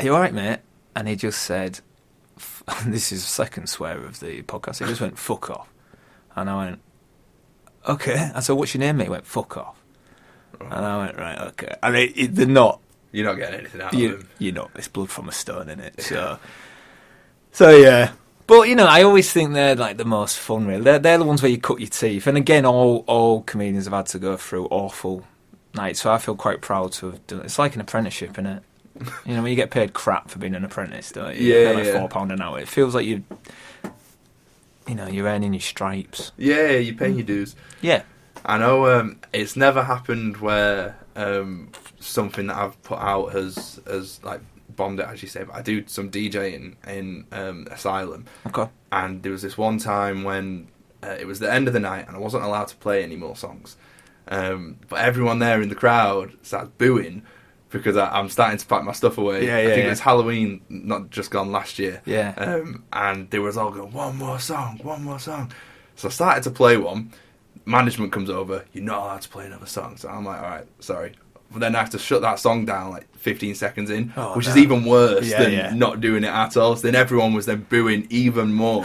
"Are you all right, mate?" And he just said, "This is the second swear of the podcast." He just went, "Fuck off," and I went, "Okay." I said, "What's your name, mate?" He went, "Fuck off," and I went, "Right, okay." And they're not. You're not getting anything out of them. You're not. It's blood from a stone, innit? Yeah. So yeah, but I always think they're like the most fun. Really, they're the ones where you cut your teeth. And again, all comedians have had to go through awful nights. So I feel quite proud to have done. It's like an apprenticeship, isn't it? When you get paid crap for being an apprentice, don't you? Yeah, you get like £4 an hour. It feels like you're earning your stripes. Yeah, you're paying your dues. Yeah, I know. It's never happened where something that I've put out has like bombed it, as you say, but I do some DJing in Asylum. Okay. And there was this one time when it was the end of the night and I wasn't allowed to play any more songs. But everyone there in the crowd starts booing because I'm starting to pack my stuff away. Yeah, I think it was Halloween, not just gone last year. Yeah. And they was all going, one more song. So I started to play one. Management comes over, you're not allowed to play another song. So I'm like, all right, sorry. But then I have to shut that song down like 15 seconds in, which is even worse than not doing it at all. So then everyone was then booing even more.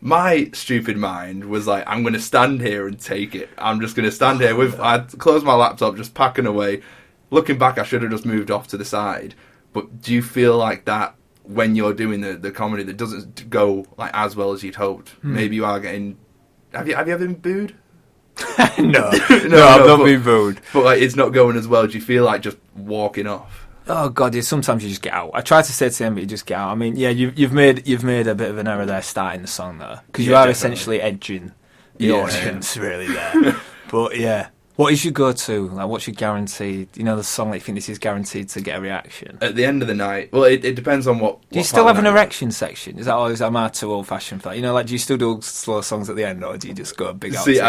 My stupid mind was like, I'm going to stand here and take it. I'm just going to stand here I'd closed my laptop, just packing away. Looking back, I should have just moved off to the side. But do you feel like that when you're doing the comedy that doesn't go like as well as you'd hoped? Maybe you are getting... Have you ever been booed? No, I've not been booed. But like, it's not going as well. Do you feel like just walking off? Oh God, sometimes you just get out. I try to say to him, but you just get out. I mean, yeah, you've made a bit of an error there starting the song there, because you are definitely essentially edging the audience really there. But yeah. What is your go-to? Like, what's your guaranteed? The song that you think this is guaranteed to get a reaction? At the end of the night, well, it depends on what. Do you still have an erection section? Is that always am I too old-fashioned for that? Like, do you still do slow songs at the end, or do you just go a big? See,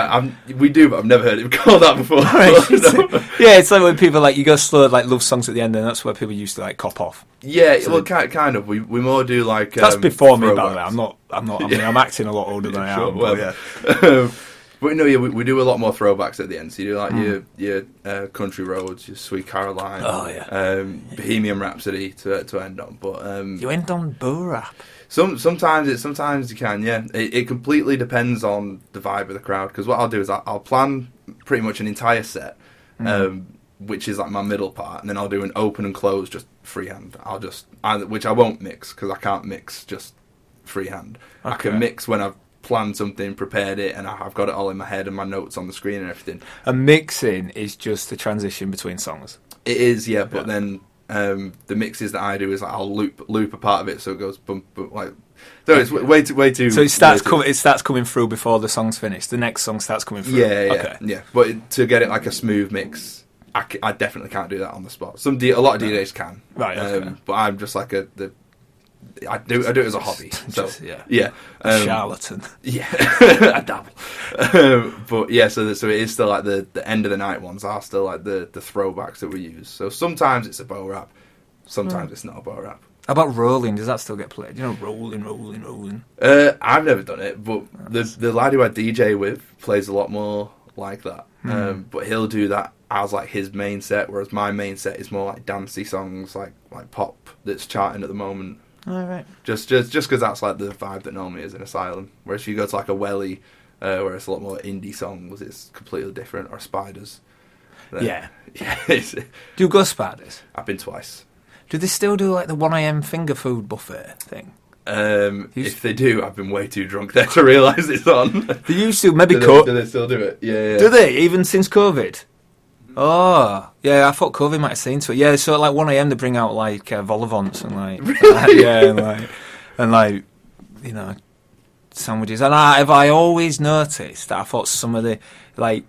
we do, but I've never heard it called that before. Yeah, it's like when people you go slow like love songs at the end, and that's where people used to cop off. Yeah, so kind of. We more do like. That's before me, by the way. I'm not. I mean, I'm acting a lot older than I am. Well, yeah. But no, yeah, we do a lot more throwbacks at the end. So you do like your Country Roads, your Sweet Caroline, Bohemian Rhapsody to end on. But you end on Boo Rap. Sometimes you can, yeah. It completely depends on the vibe of the crowd. Because what I'll do is I'll plan pretty much an entire set, which is like my middle part, and then I'll do an open and close just freehand. Which I won't mix because I can't mix just freehand. Okay. I can mix when I've planned something, prepared it, and I've got it all in my head and my notes on the screen and everything. And mixing is just the transition between songs. It is, yeah. But then the mixes that I do is I'll loop a part of it so it goes bump like. So it's way too. So it starts coming through before the song's finished. The next song starts coming through. Yeah. But to get it like a smooth mix, I definitely can't do that on the spot. A lot of DJs can, right? Okay. But I'm just like I do it as a hobby. So yeah, charlatan. Yeah, I dabble. But yeah, so it is still like the end of the night ones are still like the throwbacks that we use. So sometimes it's a bow rap, sometimes it's not a bow rap. How about rolling? Does that still get played? Rolling. I've never done it, but the lad who I DJ with plays a lot more like that. But he'll do that as like his main set, whereas my main set is more like dancey songs, like pop that's charting at the moment. All right. Just because that's like the vibe that normally is in Asylum. Whereas if you go to like a Welly, where it's a lot more indie songs, it's completely different. Or Spiders. Yeah. Do you go Spiders? I've been twice. Do they still do like the 1am finger food buffet thing? If they do, I've been way too drunk there to realise it's on. They used to maybe do they still do it? Yeah. Do they even since COVID? Oh, yeah, I thought COVID might have seen to it. Yeah, so at like 1am they bring out like vol-au-vents and like, really? and like sandwiches. And I always noticed that I thought some of the, like,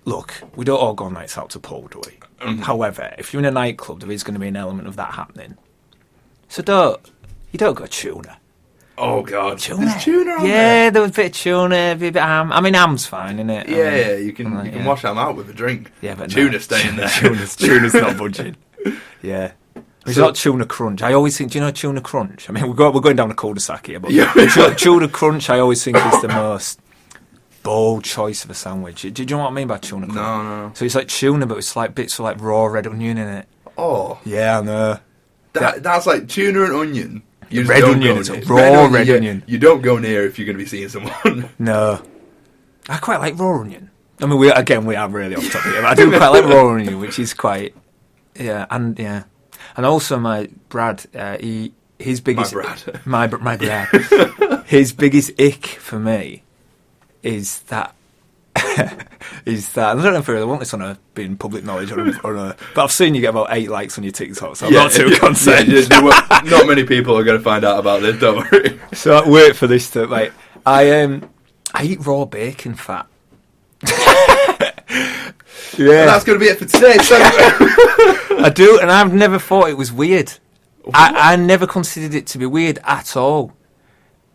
look, we don't all go on nights out to pub, do we? However, if you're in a nightclub, there is going to be an element of that happening. So you don't go tuna. Oh God, Tuna. There's tuna on Yeah, there was a bit of tuna, a bit of ham. I mean, ham's fine, isn't it? Yeah, you can wash them out with a drink. Yeah, but Tuna staying there. Tuna's not budging. Yeah. It's not tuna crunch. I always think, do you know tuna crunch? I mean, we're going down a cul-de-sac here, but tuna crunch I always think is the most bold choice of a sandwich. Do you know what I mean by tuna crunch? No. So it's like tuna, but it's like bits of like raw red onion in it. Oh. Yeah, I know. That's like tuna and onion. You just Red don't onion, go it's a near. raw red onion. You don't go near if you're going to be seeing someone. No. I quite like raw onion. I mean, we are really off topic here, but I do quite like raw onion, which is quite... Yeah. And also my Brad, his biggest... My Brad. His biggest ick for me is that... I don't know if I really want this being public knowledge but I've seen you get about 8 likes on your TikTok, so I'm not too concerned. Not many people are going to find out about this, don't worry. So wait for this to like. I eat raw bacon fat. Yeah, and that's going to be it for today. So I do, and I've never thought it was weird. I never considered it to be weird at all.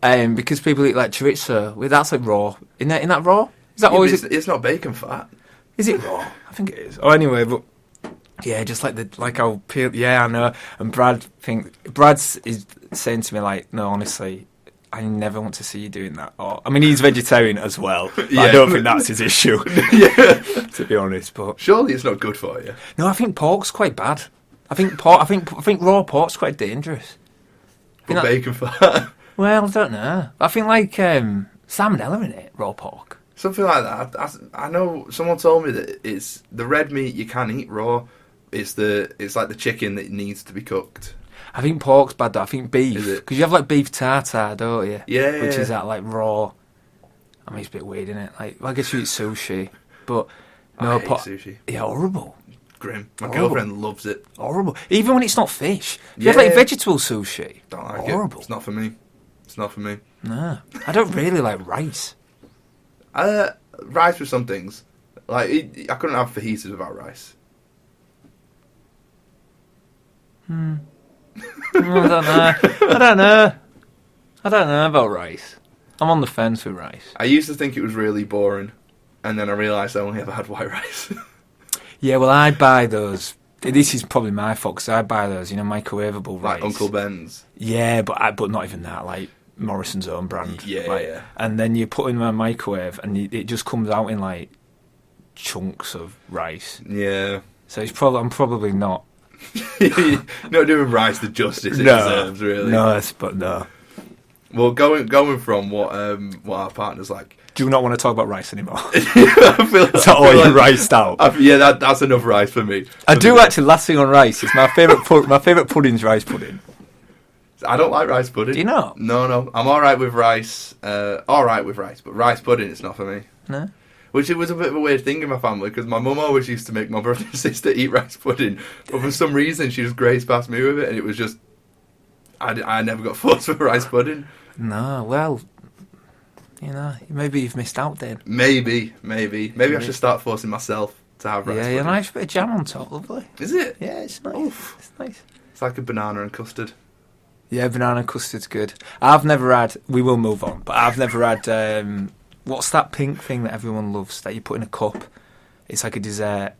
Because people eat like chorizo, that's like raw. Isn't that raw? Is that always? It's not bacon fat. Is it raw? I think it is. Oh, anyway, but yeah, just like I'll peel. Yeah, I know. And Brad's is saying to me like, no, honestly, I never want to see you doing that. Or I mean, he's vegetarian as well. But I don't think that's his issue. Yeah, to be honest. But surely it's not good for you. No, I think pork's quite bad. I think raw pork's quite dangerous. But bacon fat. Well, I don't know. I think like salmonella in it, raw pork. Something like that. I know someone told me that it's the red meat you can eat raw. It's like the chicken that needs to be cooked. I think pork's bad though. I think beef, because you have like beef tartare, don't you? Yeah. Which is that like raw. I mean, it's a bit weird, isn't it? Like, I guess you eat sushi, but no, I hate sushi. Yeah, horrible. Grim. My girlfriend loves it. Horrible. Even when it's not fish. If you have like vegetable sushi. Don't like horrible. It's not for me. No, I don't really like rice. Rice with some things. Like, I couldn't have fajitas without rice. I don't know about rice. I'm on the fence with rice. I used to think it was really boring, and then I realised I only ever had white rice. Yeah, well, I buy those. This is probably my fault, because I buy those, microwavable rice. Like Uncle Ben's. Yeah, but not even that, like Morrison's own brand. Yeah. And then you put it in my microwave, and it just comes out in like chunks of rice. Yeah. So I'm probably not. Not doing rice the justice it deserves, really. No. Well, going from what our partner's like. Do you not want to talk about rice anymore? I feel Is that all you riced out? That's enough rice for me. I do actually. Last thing on rice is my favourite. My favourite pudding's rice pudding. I don't like rice pudding. Do you not? No. I'm all right with rice. But rice pudding, it's not for me. No. Which it was a bit of a weird thing in my family, because my mum always used to make my brother and sister eat rice pudding, but for some reason she just grazed past me with it, and it was just I never got forced for rice pudding. No, well, maybe you've missed out then. Maybe I should start forcing myself to have rice pudding. Yeah, a nice bit of jam on top, lovely. Is it? Yeah, it's nice. Oof. It's nice. It's like a banana and custard. Yeah, banana custard's good. I've never had. We will move on, but I've never had. What's that pink thing that everyone loves that you put in a cup? It's like a dessert.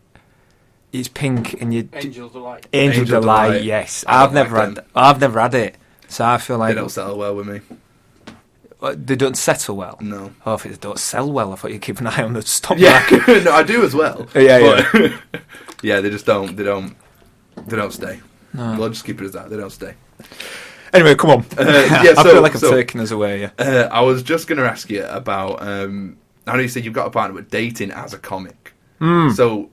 It's pink and you. Angel Delight. Angel Delight. Yes, I've never had it. So I feel like they don't settle well with me. They don't settle well. No. Oh, if they don't sell well, I thought you'd keep an eye on the stock market. Yeah, no, I do as well. Yeah. Yeah, they just don't. They don't stay. No. We'll just keep it as that. They don't stay. Anyway, come on. I feel like I'm taking us away. Yeah. I was just going to ask you about. I know you said you've got a partner, but dating as a comic. So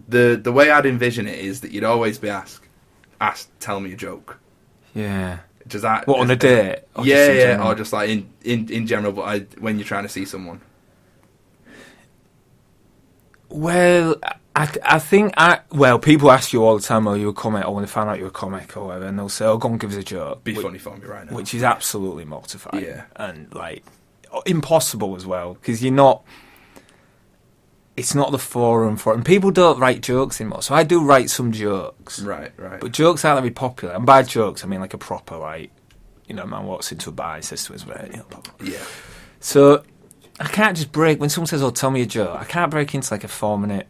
the way I'd envision it is that you'd always be asked, tell me a joke. Yeah. Does that on a date? Or or just like in general, but when you're trying to see someone. Well, I think people ask you all the time, "Oh, you're a comic," or when they find out you're a comic, or whatever, and they'll say, "Oh, go and give us a joke." Be funny for me right now. Which is absolutely mortifying. Yeah. And like impossible as well, because you're not. it's not the forum for it. And people don't write jokes anymore. So I do write some jokes. Right. But jokes aren't very popular. And by jokes, I mean like a proper, like, you know, a man walks into a bar and says to his mate, you know, blah, blah. Yeah. So I can't just break, when someone says, oh, tell me a joke, I can't break into like a 4-minute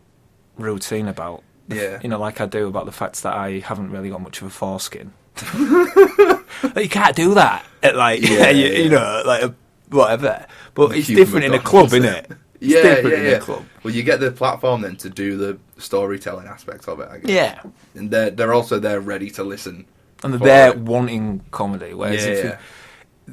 routine about, you know, like I do about the fact that I haven't really got much of a foreskin. Like, you can't do that at like, you know, like whatever. But it's different in a club, isn't it? It's different in a club. Well, you get the platform then to do the storytelling aspect of it, I guess. Yeah. And they're also there ready to listen. And they're there wanting comedy. Whereas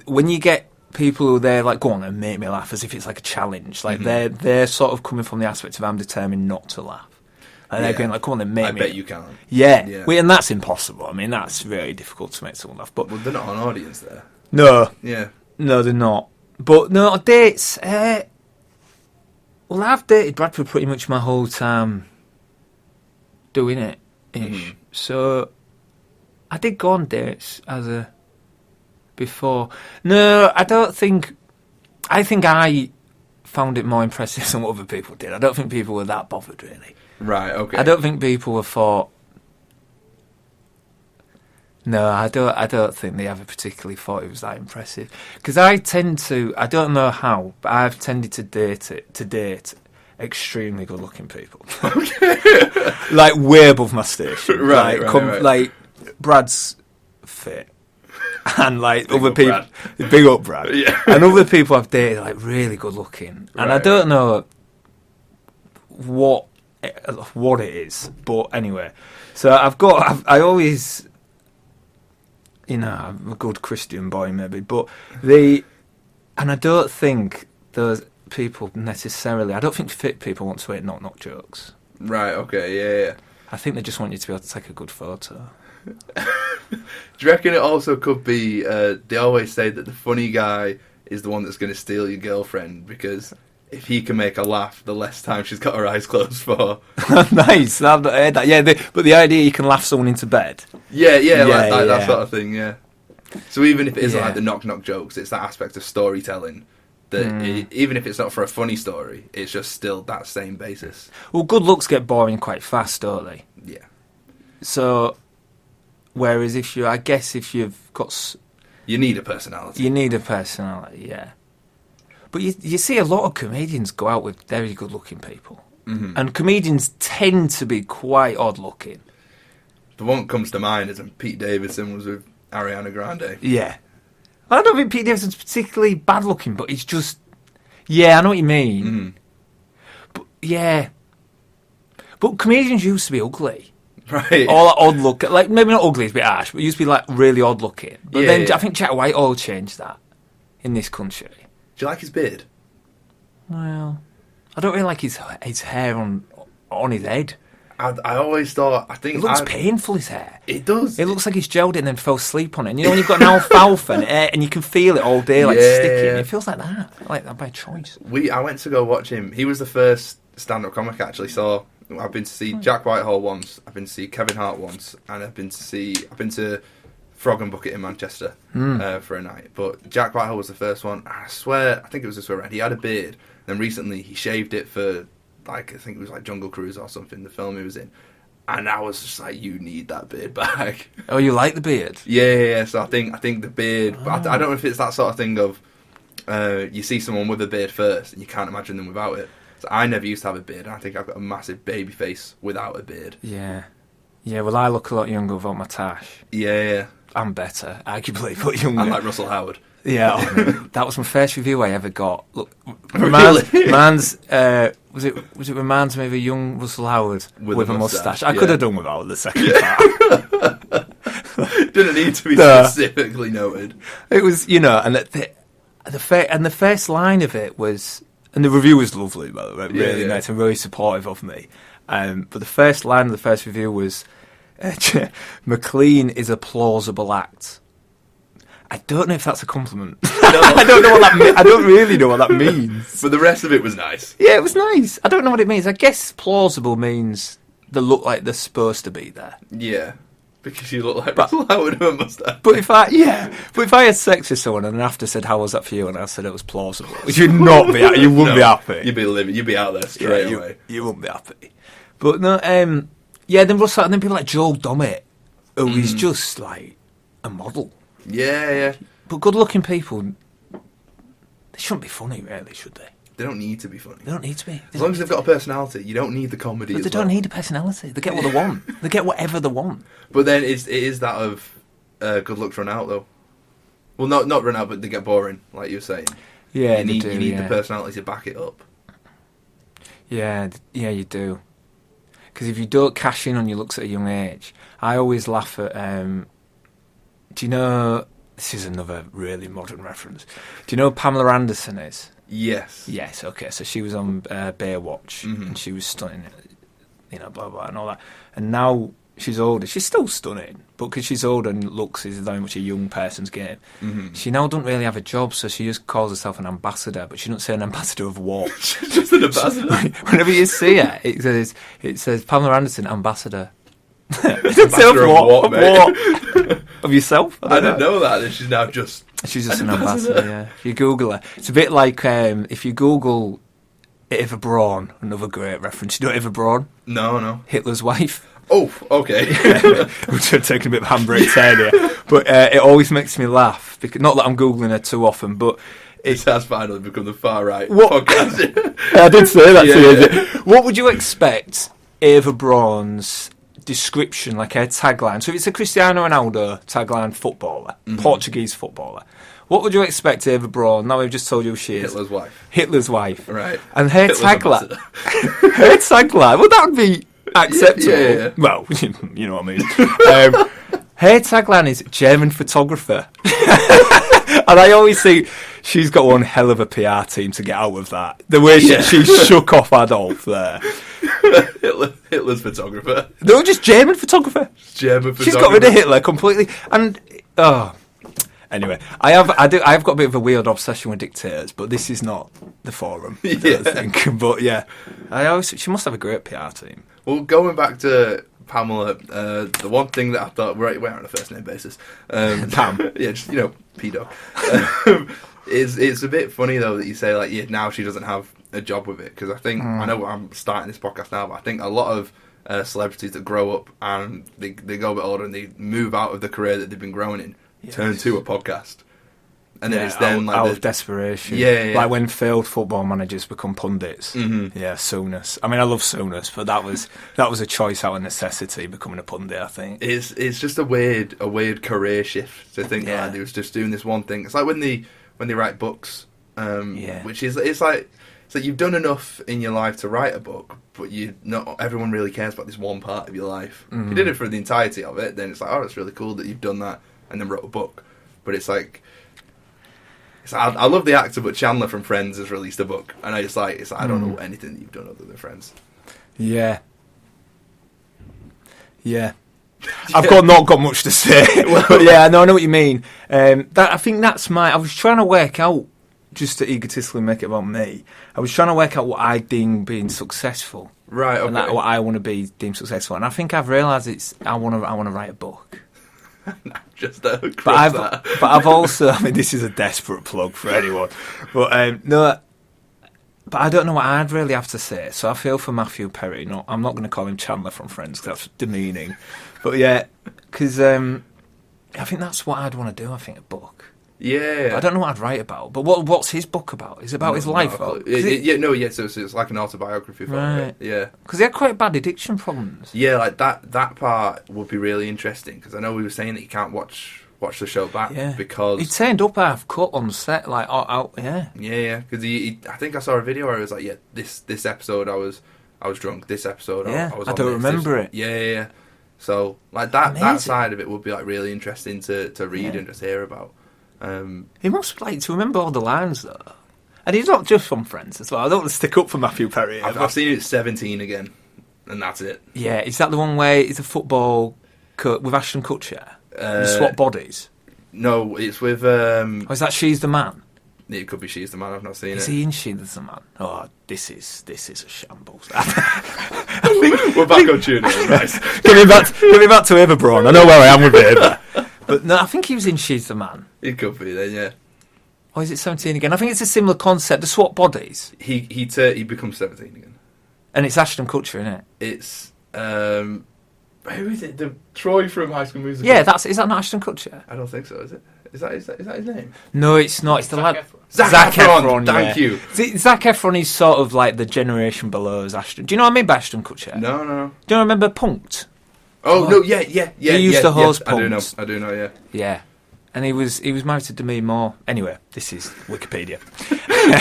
when you get people who are there like, go on and make me laugh, as if it's like a challenge, like they're sort of coming from the aspect of I'm determined not to laugh. And they're going like, come on then, make me. I bet you can. Yeah. Well, and that's impossible. I mean, that's very difficult to make someone laugh. But they're not an audience there. No. Yeah. No, they're not. But no, dates. Well, I've dated Brad for pretty much my whole time doing it ish. So I did go on dates before. No, I don't think. I think I found it more impressive than what other people did. I don't think people were that bothered, really. Right. Okay. I don't think people have thought. No, I don't think they ever particularly thought it was that impressive. Because I tend to, I don't know how, but I've tended to date extremely good-looking people. Okay. Like way above my station. Right. Like Brad's fit. And like big other people, Brad. Big up Brad. Yeah. And other people I've dated like really good-looking. And I don't know what it is, but anyway. So I always, you know, I'm a good Christian boy maybe, but and I don't think those people necessarily, I don't think fit people want to hear knock jokes. Right, okay, yeah. I think they just want you to be able to take a good photo. Do you reckon it also could be, they always say that the funny guy is the one that's going to steal your girlfriend, because if he can make her laugh, the less time she's got her eyes closed for. Nice, I've not heard that. Yeah, but the idea you can laugh someone into bed. Yeah, that sort of thing, yeah. So even if it is like the knock jokes, it's that aspect of storytelling that even if it's not for a funny story, it's just still that same basis. Well, good looks get boring quite fast, don't they? Yeah. So, whereas if you've got... You need a personality. Yeah. But you see a lot of comedians go out with very good-looking people. Mm-hmm. And comedians tend to be quite odd-looking. The one that comes to mind is when Pete Davidson was with Ariana Grande. Yeah. I don't think Pete Davidson's particularly bad-looking, but he's just... Yeah, I know what you mean. Mm. But, yeah. But comedians used to be ugly. Right. All that odd-look. Like, maybe not ugly, it's a bit harsh, but used to be, like, really odd-looking. But then I think Jack Whitehall changed that in this country. Do you like his beard? Well, I don't really like his hair on his head. I always thought, it looks painful, his hair. It does. It looks like he's gelled it and then fell asleep on it. And you know when you've got an alfalfa and you can feel it all day, like sticking. It feels like that. I like that by choice. I went to go watch him. He was the first stand-up comic I actually saw. I've been to see Jack Whitehall once. I've been to see Kevin Hart once, and I've been to Frog and Bucket in Manchester for a night. But Jack Whitehall was the first one. I swear, I think it was this way around. He had a beard. Then recently he shaved it for, like, I think it was like Jungle Cruise or something, the film he was in. And I was just like, you need that beard back. Oh, you like the beard? Yeah. So I think the beard. But I don't know if it's that sort of thing of you see someone with a beard first and you can't imagine them without it. So I never used to have a beard, and I think I've got a massive baby face without a beard. Yeah. Yeah, well, I look a lot younger without my tash. Yeah. I'm better, arguably, but younger. I'm like Russell Howard. Yeah, that was my first review I ever got. Look, really? reminds me of a young Russell Howard with a moustache. I yeah. could have done without the second part. Didn't need to be specifically noted. It was, you know, and the first line of it was, and the review was lovely, by the way, really nice and really supportive of me. But the first line of the first review was, McLean is a plausible act. I don't know if that's a compliment. No. I don't know what that means. I don't really know what that means. But the rest of it was nice. Yeah, it was nice. I don't know what it means. I guess plausible means they look like they're supposed to be there. Yeah. Because you look like Russell Howard with a moustache. But if I had sex with someone and after said, "How was that for you?" and I said it was plausible, you'd not be, you wouldn't be happy. You'd be out there straight away. You wouldn't be happy. But no, then Russell, and then people like Joel Dommett, who is just like a model. Yeah. But good-looking people, they shouldn't be funny, really, should they? They don't need to be funny. They don't need to be. As long as they've got a personality, you don't need the comedy. But they don't need a personality. They get what they want. They get whatever they want. But then it is that of good looks run out, though. Well, not run out, but they get boring, like you were saying. Yeah, you need the personality to back it up. Yeah, you do. Because if you don't cash in on your looks at a young age, I always laugh at. Do you know? This is another really modern reference. Do you know who Pamela Anderson is? Yes. Yes. Okay. So she was on Baywatch, and she was stunning, blah blah and all that. And now she's older. She's still stunning, but because she's older and looks is very much a young person's game. She now doesn't really have a job, so she just calls herself an ambassador, but she doesn't say an ambassador of what. She's just an ambassador. Whenever you see her, it says Pamela Anderson, ambassador. Ambassador of what, mate? Of yourself? I didn't know that. And she's just an ambassador. Yeah. If you Google her, it's a bit like if you Google Eva Braun, another great reference. You know Eva Braun? No. Hitler's wife. Oh, okay. Which I'm taking a bit of handbrake turn here, but it always makes me laugh. Because, not that I'm googling her too often, but it has finally become the far right podcast. I did say that to you. What would you expect Eva Braun's description, like her tagline? So if it's a Cristiano Ronaldo tagline footballer, Portuguese footballer, what would you expect Eva Braun? Now we've just told you who she is. Hitler's wife. Right. And her tagline. Well, that would be acceptable. Yeah. Well, you know what I mean. Her tagline is German photographer. And I always think she's got one hell of a PR team to get out of that. The way she shook off Adolf there. Hitler's photographer. No, just German photographer. She's got rid of Hitler completely. And anyway, I've got a bit of a weird obsession with dictators, but this is not the forum. I think. But yeah, she must have a great PR team. Well, going back to Pamela, the one thing that I thought, we're on a first name basis. Pam. Yeah, just, pedo. It's a bit funny, though, that you say, like, now she doesn't have a job with it. Because I think, I know I'm starting this podcast now, but I think a lot of celebrities that grow up and they go a bit older and they move out of the career that they've been growing in, turn to a podcast. And then it's then out of desperation. Yeah. Like when failed football managers become pundits. Yeah, Souness. I mean, I love Souness, but that was a choice out of necessity, becoming a pundit, I think. It's just a weird career shift to think that they was just doing this one thing. It's like when they write books, which is it's like you've done enough in your life to write a book, but not everyone really cares about this one part of your life. If you did it for the entirety of it, then it's like, oh, it's really cool that you've done that and then wrote a book. But it's like, I love the actor, but Chandler from Friends has released a book, and I don't know anything that you've done other than Friends. Yeah. I've not got much to say, but I know what you mean. I think that's I was trying to work out, just to egotistically make it about me. I was trying to work out what I deem being successful, right? Okay. And what I want to be deemed successful, and I think I've realised I want to write a book. But I've also, I mean, this is a desperate plug for anyone, but but I don't know what I'd really have to say, so I feel for Matthew Perry. No, I'm not going to call him Chandler from Friends, because that's demeaning, but because I think that's what I'd want to do. I think a book. Yeah. I don't know what I'd write about, but what's his book about? Is it about his life? So it's like an autobiography for it. Yeah. Because he had quite bad addiction problems. Yeah, like that part would be really interesting, because I know we were saying that you can't watch the show back because he turned up half cut on set, like because I think I saw a video where it was like, this episode I was drunk, this episode I was on I don't remember it. Yeah. So like that side of it would be like really interesting to read and just hear about. He must like to remember all the lines though, and he's not just from Friends as well. I don't want to stick up for Matthew Perry. I've seen it 17 again, and that's it. Yeah, is that the one where it's a football with Ashton Kutcher? Swap bodies. No, it's with. Or is that She's the Man? It could be She's the Man. I've not seen Is it. he in She's the Man? Oh, this is a shambles. We're back on tune. Nice. Get me back to Eva Braun. I know where I am with Eva. But no, I think he was in She's the Man. It could be then, yeah. Or is it 17 again? I think it's a similar concept. The swap bodies. He becomes 17 again. And it's Ashton Kutcher, isn't it? It's who is it? The Troy from High School Musical. Yeah, is that not Ashton Kutcher? I don't think so. Is it? Is that his name? No, it's not. It's the lad. Zac Efron. Thank you. Zac Efron is sort of like the generation below as Ashton. Do you know what I mean by Ashton Kutcher? No. Do you remember Punk'd? Oh no, yeah. He used to host Punk'd. I do know. Yeah. Yeah. And he was married to Demi Moore. Anyway, this is Wikipedia.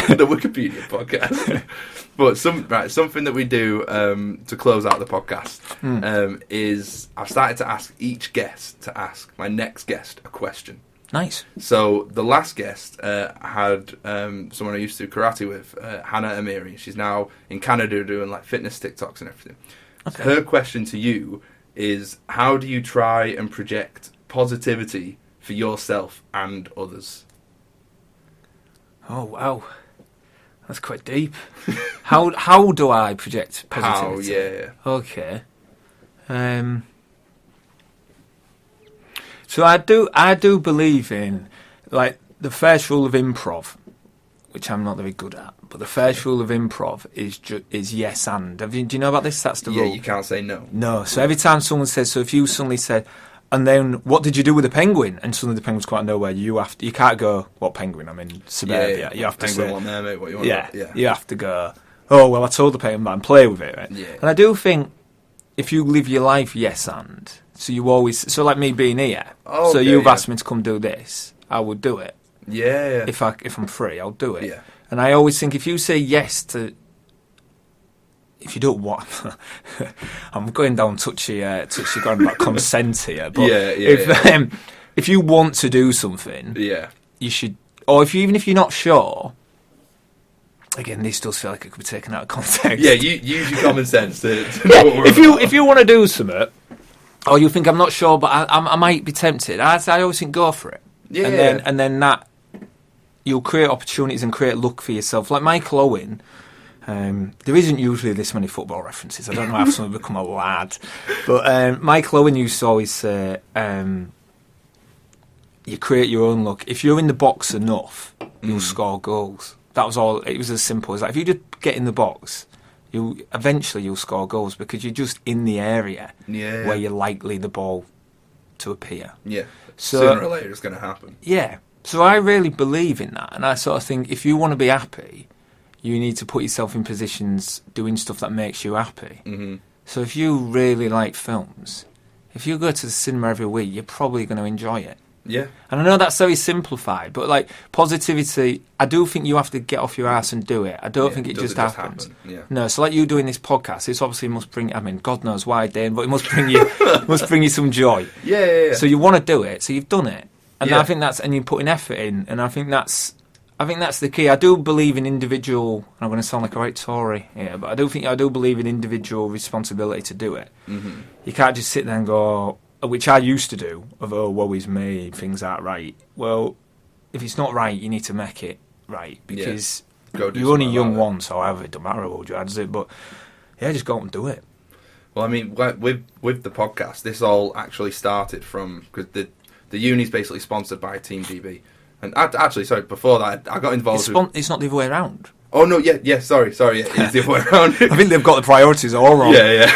The Wikipedia podcast. But something that we do to close out the podcast is I've started to ask each guest to ask my next guest a question. Nice. So the last guest had someone I used to do karate with, Hannah Amiri. She's now in Canada doing like fitness TikToks and everything. Okay. Her question to you is, how do you try and project positivity for yourself and others? Oh wow, that's quite deep. How do I project positivity? Yeah. Okay. So I do believe in like the first rule of improv, which I'm not very good at. But the first rule of improv is yes and. Do you know about this? That's the rule. Yeah, you can't say no. No. So every time someone says, so if you suddenly said, and then what did you do with the penguin? And suddenly the penguin's quite nowhere. You can't go, what penguin? I'm in suburbia. Yeah. You have to penguin say, one there, mate. What you want? Yeah. You have to go, oh well, I told the penguin, and play with it. Right? Yeah. And I do think if you live your life yes and, so you always, so like me being here. Oh, so okay, you've yeah. asked me to come do this, I would do it. Yeah. If I'm free, I'll do it. Yeah. And I always think if you say yes to, if you don't want, I'm going down touchy going about consent here. But if you want to do something, you should, or even if you're not sure. Again, this does feel like it could be taken out of context. Yeah, you use your common sense to know what we're if you want to do something, or you think I'm not sure, but I might be tempted. I always think go for it. Yeah. And then that you'll create opportunities and create luck for yourself. Like Michael Owen, there isn't usually this many football references. I don't know how someone become a lad, but Michael Owen used to always say, "You create your own luck. If you're in the box enough, you'll score goals." That was all. It was as simple as that. If you just get in the box, you'll score goals because you're just in the area where you're likely the ball to appear. Yeah. So, sooner or later, it's going to happen. Yeah. So I really believe in that, and I sort of think if you want to be happy, you need to put yourself in positions doing stuff that makes you happy. Mm-hmm. So if you really like films, if you go to the cinema every week, you're probably going to enjoy it. Yeah. And I know that's very simplified, but like positivity, I do think you have to get off your ass and do it. I don't think it just happens. Yeah. No, so like you doing this podcast, this obviously must bring, I mean, God knows why, Dane, but it must bring you some joy. Yeah. So you want to do it, so you've done it. And Yeah. I think and you're putting effort in, and I think that's the key. I do believe in individual, and I'm going to sound like a right Tory here, but I do believe in individual responsibility to do it. Mm-hmm. You can't just sit there and go, which I used to do, of, oh, woe is me, things aren't right. Well, if it's not right, you need to make it right, because you're only young once, however, it don't matter how old you are, does it? But, yeah, just go out and do it. Well, I mean, with the podcast, this all actually started from, because the uni's basically sponsored by Team GB. And actually, sorry, before that, I got involved with... It's not the other way around. Oh, no, sorry, it's the other way around. I think they've got the priorities all wrong. Yeah.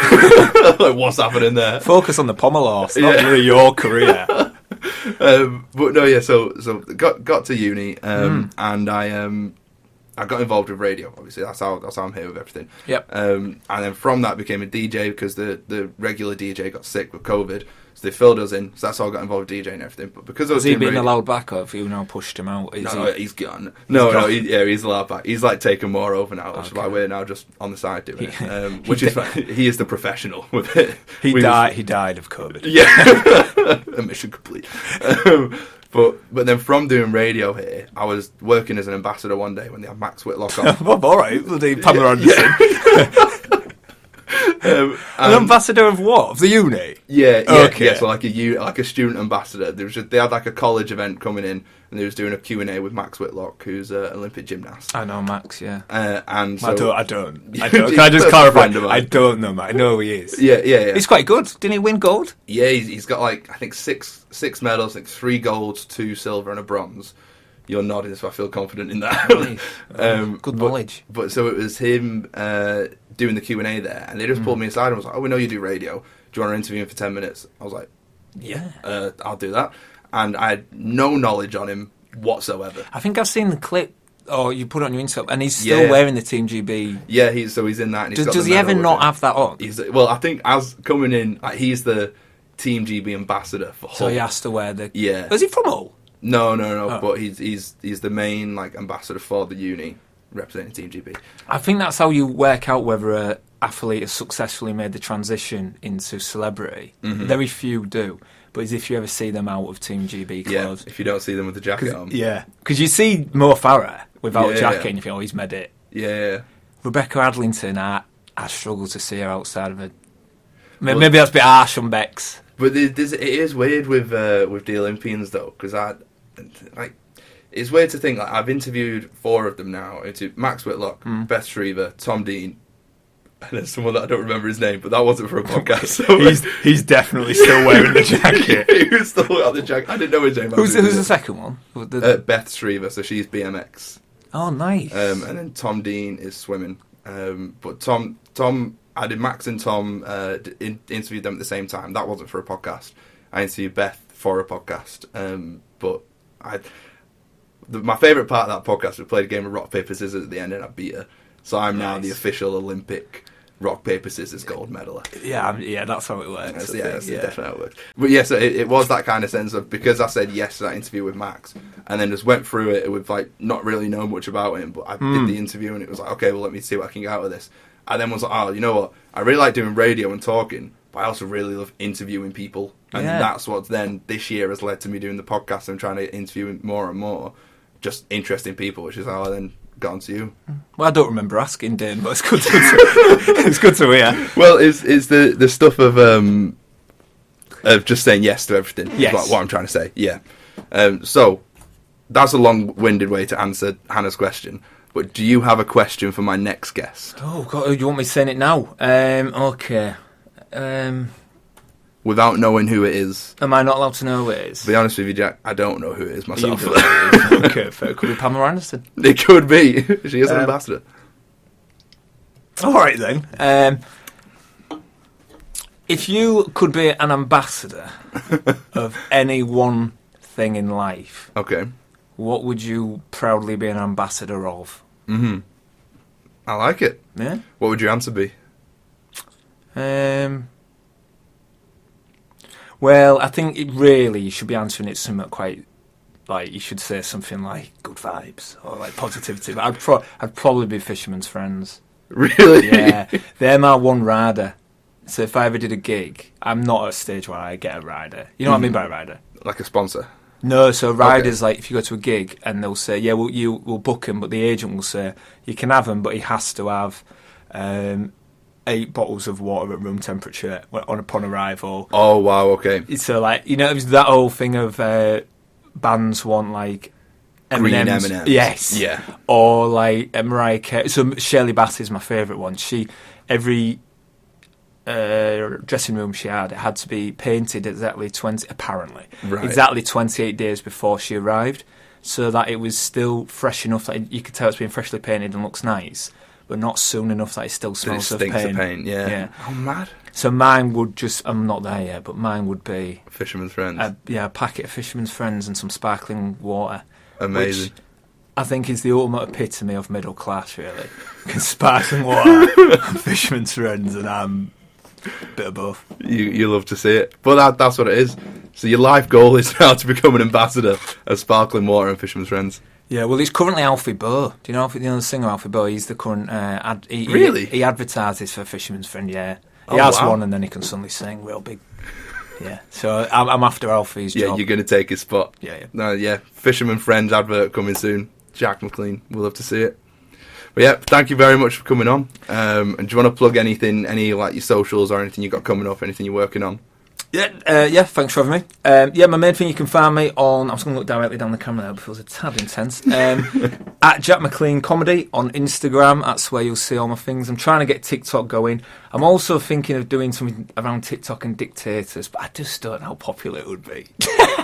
Like, what's happening there? Focus on the pommel horse, not really your career. But no, so got to uni, and I got involved with radio. Obviously, that's how I'm here with everything. Yep. And then from that became a DJ because the regular DJ got sick with COVID, so they filled us in. So that's how I got involved with DJing and everything. But because I was he being radio, allowed back, or have you now pushed him out? He's gone. No, he's allowed back. He's like taking more over now, which is why we're now just on the side doing it. Which is he is the professional with it. He died of COVID. Yeah, mission complete. But then from doing radio here, I was working as an ambassador one day when they had Max Whitlock on. Well, all right, Pamela Anderson. An ambassador of what? Of the uni? Yeah, Okay. yeah. So like a student ambassador. They had like a college event coming in, and they was doing a Q&A with Max Whitlock, who's an Olympic gymnast. I know Max, yeah. And so, I don't. Can I just clarify? I don't know, Matt. I know who he is. Yeah. He's quite good. Didn't he win gold? Yeah, he's got like I think six medals, like 3 golds, 2 silver, and a bronze. You're nodding, so I feel confident in that. Nice. Good knowledge. But so it was him doing the Q&A there, and they just pulled me aside and was like, "Oh, we know you do radio. Do you want to interview him for 10 minutes?" I was like, Yeah. I'll do that." And I had no knowledge on him whatsoever. I think I've seen the clip, or you put it on your Instagram, and he's still wearing the Team GB. Yeah, he's in that. And Does he ever not have that on? Well, I think as coming in, like, he's the Team GB ambassador for Hull. So he has to wear the... Yeah. Is he from Hull? No. Oh. But he's the main like ambassador for the uni, representing Team GB. I think that's how you work out whether an athlete has successfully made the transition into celebrity. Mm-hmm. Very few do, but is if you ever see them out of Team GB clothes. Yeah, if you don't see them with the jacket on. Yeah, because you see Mo Farah without a jacket, Yeah. and you think, oh, he's made it. Yeah. Rebecca Adlington, I struggle to see her outside of a... Maybe that's a bit harsh on Bex. But it is weird with the Olympians though, because it's weird to think like I've interviewed 4 of them now. Max Whitlock, Beth Shrever, Tom Dean, and then someone that I don't remember his name, but that wasn't for a podcast. So he's definitely still wearing the jacket. He was still wearing the jacket. I didn't know his name. Who's the second one? Beth Shrever, so she's BMX. Oh, nice. And then Tom Dean is swimming. But Tom, I did Max and Tom interviewed them at the same time. That wasn't for a podcast. I interviewed Beth for a podcast. But my favourite part of that podcast, we played a game of rock, paper, scissors at the end, and I beat her. So I'm now the official Olympic rock, paper, scissors gold medaler. Yeah, that's how it works. That's definitely how it works. But yeah, so it was that kind of sense of, because I said yes to that interview with Max, and then just went through it with like not really knowing much about him, but I did the interview and it was like, okay, well, let me see what I can get out of this. I then was like, oh, you know what? I really like doing radio and talking, but I also really love interviewing people. And that's what then this year has led to me doing the podcast and trying to interview more and more just interesting people, which is how I then got onto you. Well, I don't remember asking, Dane, but it's good to it's good to hear. Well, it's the stuff of just saying yes to everything. Yes. Is what I'm trying to say. Yeah. So that's a long-winded way to answer Hannah's question. But do you have a question for my next guest? Oh God, you want me saying it now? Okay. Without knowing who it is. Am I not allowed to know who it is? To be honest with you, Jack, I don't know who it is myself. You don't. Okay, fair. It could be Pamela Anderson. It could be. She is an ambassador. All right then. If you could be an ambassador of any one thing in life, Okay. what would you proudly be an ambassador of? Mm-hmm. I like it. Yeah. What would your answer be? Well, I think you should be answering it somewhat quite, like, you should say something like good vibes or like positivity. But I'd probably be Fisherman's Friends. Really? Yeah, they're my one rider. So if I ever did a gig, I'm not at a stage where I get a rider. You know what I mean by a rider? Like a sponsor? No, so riders, like, if you go to a gig and they'll say, yeah, we'll book him, but the agent will say, you can have him, but he has to have 8 bottles of water at room temperature upon arrival. Oh, wow, okay. So, like, you know, it was that whole thing of bands want, like, Green M&Ms. M&Ms. Yes. Yeah. Or, like, Mariah Carey. So, Shirley Bassey is my favourite one. Every dressing room she had, it had to be painted exactly 28 days before she arrived, so that it was still fresh enough that you could tell it's been freshly painted and looks nice, but not soon enough that it still smells of stinks paint. of paint, yeah. Oh, mad. So mine would I'm not there yet, but mine would be Fisherman's Friends. a packet of Fisherman's Friends and some sparkling water. Amazing. Which I think is the ultimate epitome of middle class, really. Sparkling water and Fisherman's Friends, and I'm a bit of both. You love to see it. But that's what it is. So your life goal is now to become an ambassador of sparkling water and Fisherman's Friends. Yeah, well, it's currently Alfie Boe. Do you know the singer Alfie Boe? He's the current... Really? He advertises for Fisherman's Friend, yeah. He has one, and then he can suddenly sing real big. Yeah, so I'm after Alfie's job. Yeah, you're going to take his spot. Yeah. No, yeah. Fisherman Friends advert coming soon. Jack McLean. We'll love to see it. But yeah, thank you very much for coming on. And do you want to plug anything, any like your socials or anything you got coming up, anything you're working on? Yeah, thanks for having me. My main thing, you can find me on, I'm just going to look directly down the camera now because it was a tad intense, at Jack McLean Comedy on Instagram. That's where you'll see all my things. I'm trying to get TikTok going. I'm also thinking of doing something around TikTok and dictators, but I just don't know how popular it would be.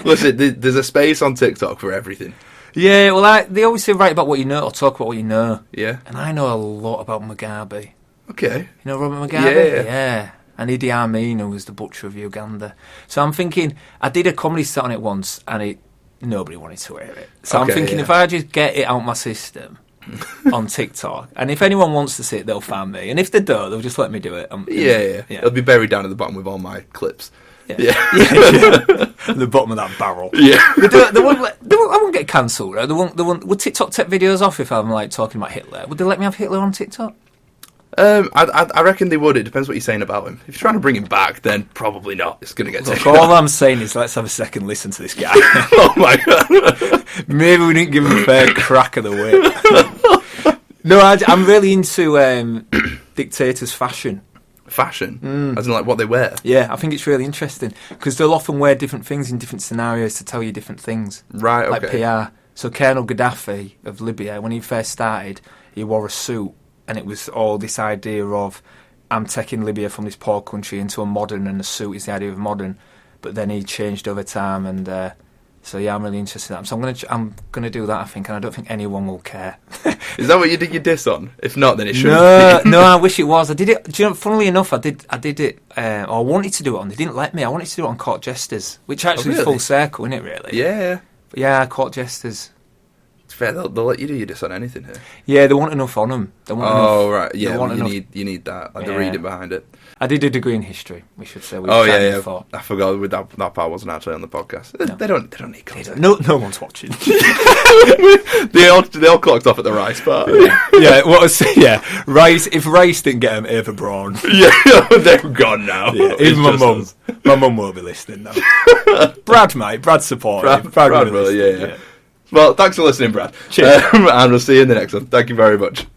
Listen, there's a space on TikTok for everything. Yeah, well, they always say write about what you know or talk about what you know. Yeah. And I know a lot about Mugabe. Okay. You know Robert Mugabe? Yeah. And Idi Amin, who was the butcher of Uganda. So I'm thinking, I did a comedy set on it once, and nobody wanted to hear it. So I'm thinking, if I just get it out my system on TikTok, and if anyone wants to see it, they'll find me. And if they don't, they'll just let me do it. Yeah. It'll be buried down at the bottom with all my clips. Yeah. At the bottom of that barrel. Yeah. I won't get cancelled, right? Would TikTok take videos off if I'm like talking about Hitler? Would they let me have Hitler on TikTok? I reckon they would. It depends what you're saying about him. If you're trying to bring him back, then probably not. It's going to get taken all I'm saying is let's have a second listen to this guy. Oh my god. Maybe we didn't give him a fair crack of the whip. No, I'm really into dictators' fashion. Fashion? As in like what they wear? Yeah, I think it's really interesting because they'll often wear different things in different scenarios to tell you different things. Right, okay. Like PR. So Colonel Gaddafi of Libya, when he first started, he wore a suit. And it was all this idea of, I'm taking Libya from this poor country into a modern, and the suit is the idea of modern. But then he changed over time, and so yeah, I'm really interested in that. So I'm gonna do that, I think, and I don't think anyone will care. Is that what you did your diss on? If not, then it should. No, I wish it was. I did it. Do you know? Funnily enough, I did it. Or I wanted to do it on. They didn't let me. I wanted to do it on Court Jesters, which actually is full circle, isn't it? Really? Yeah. But yeah, Court Jesters. It's fair. They'll let you do your diss on anything here. Yeah, they want enough on them. Right. Yeah, well, you need that. Like the reading behind it. I did a degree in history. We should say. Before. I forgot with that part wasn't actually on the podcast. No. They don't need content. No one's watching. they all clocked off at the rice part. Rice. If rice didn't get them, Ava Braun. Yeah, they're gone now. Yeah, even my mum will be listening now. Brad, mate. Brad's supportive. Brad will, yeah. Well, thanks for listening, Brad. Cheers. And we'll see you in the next one. Thank you very much.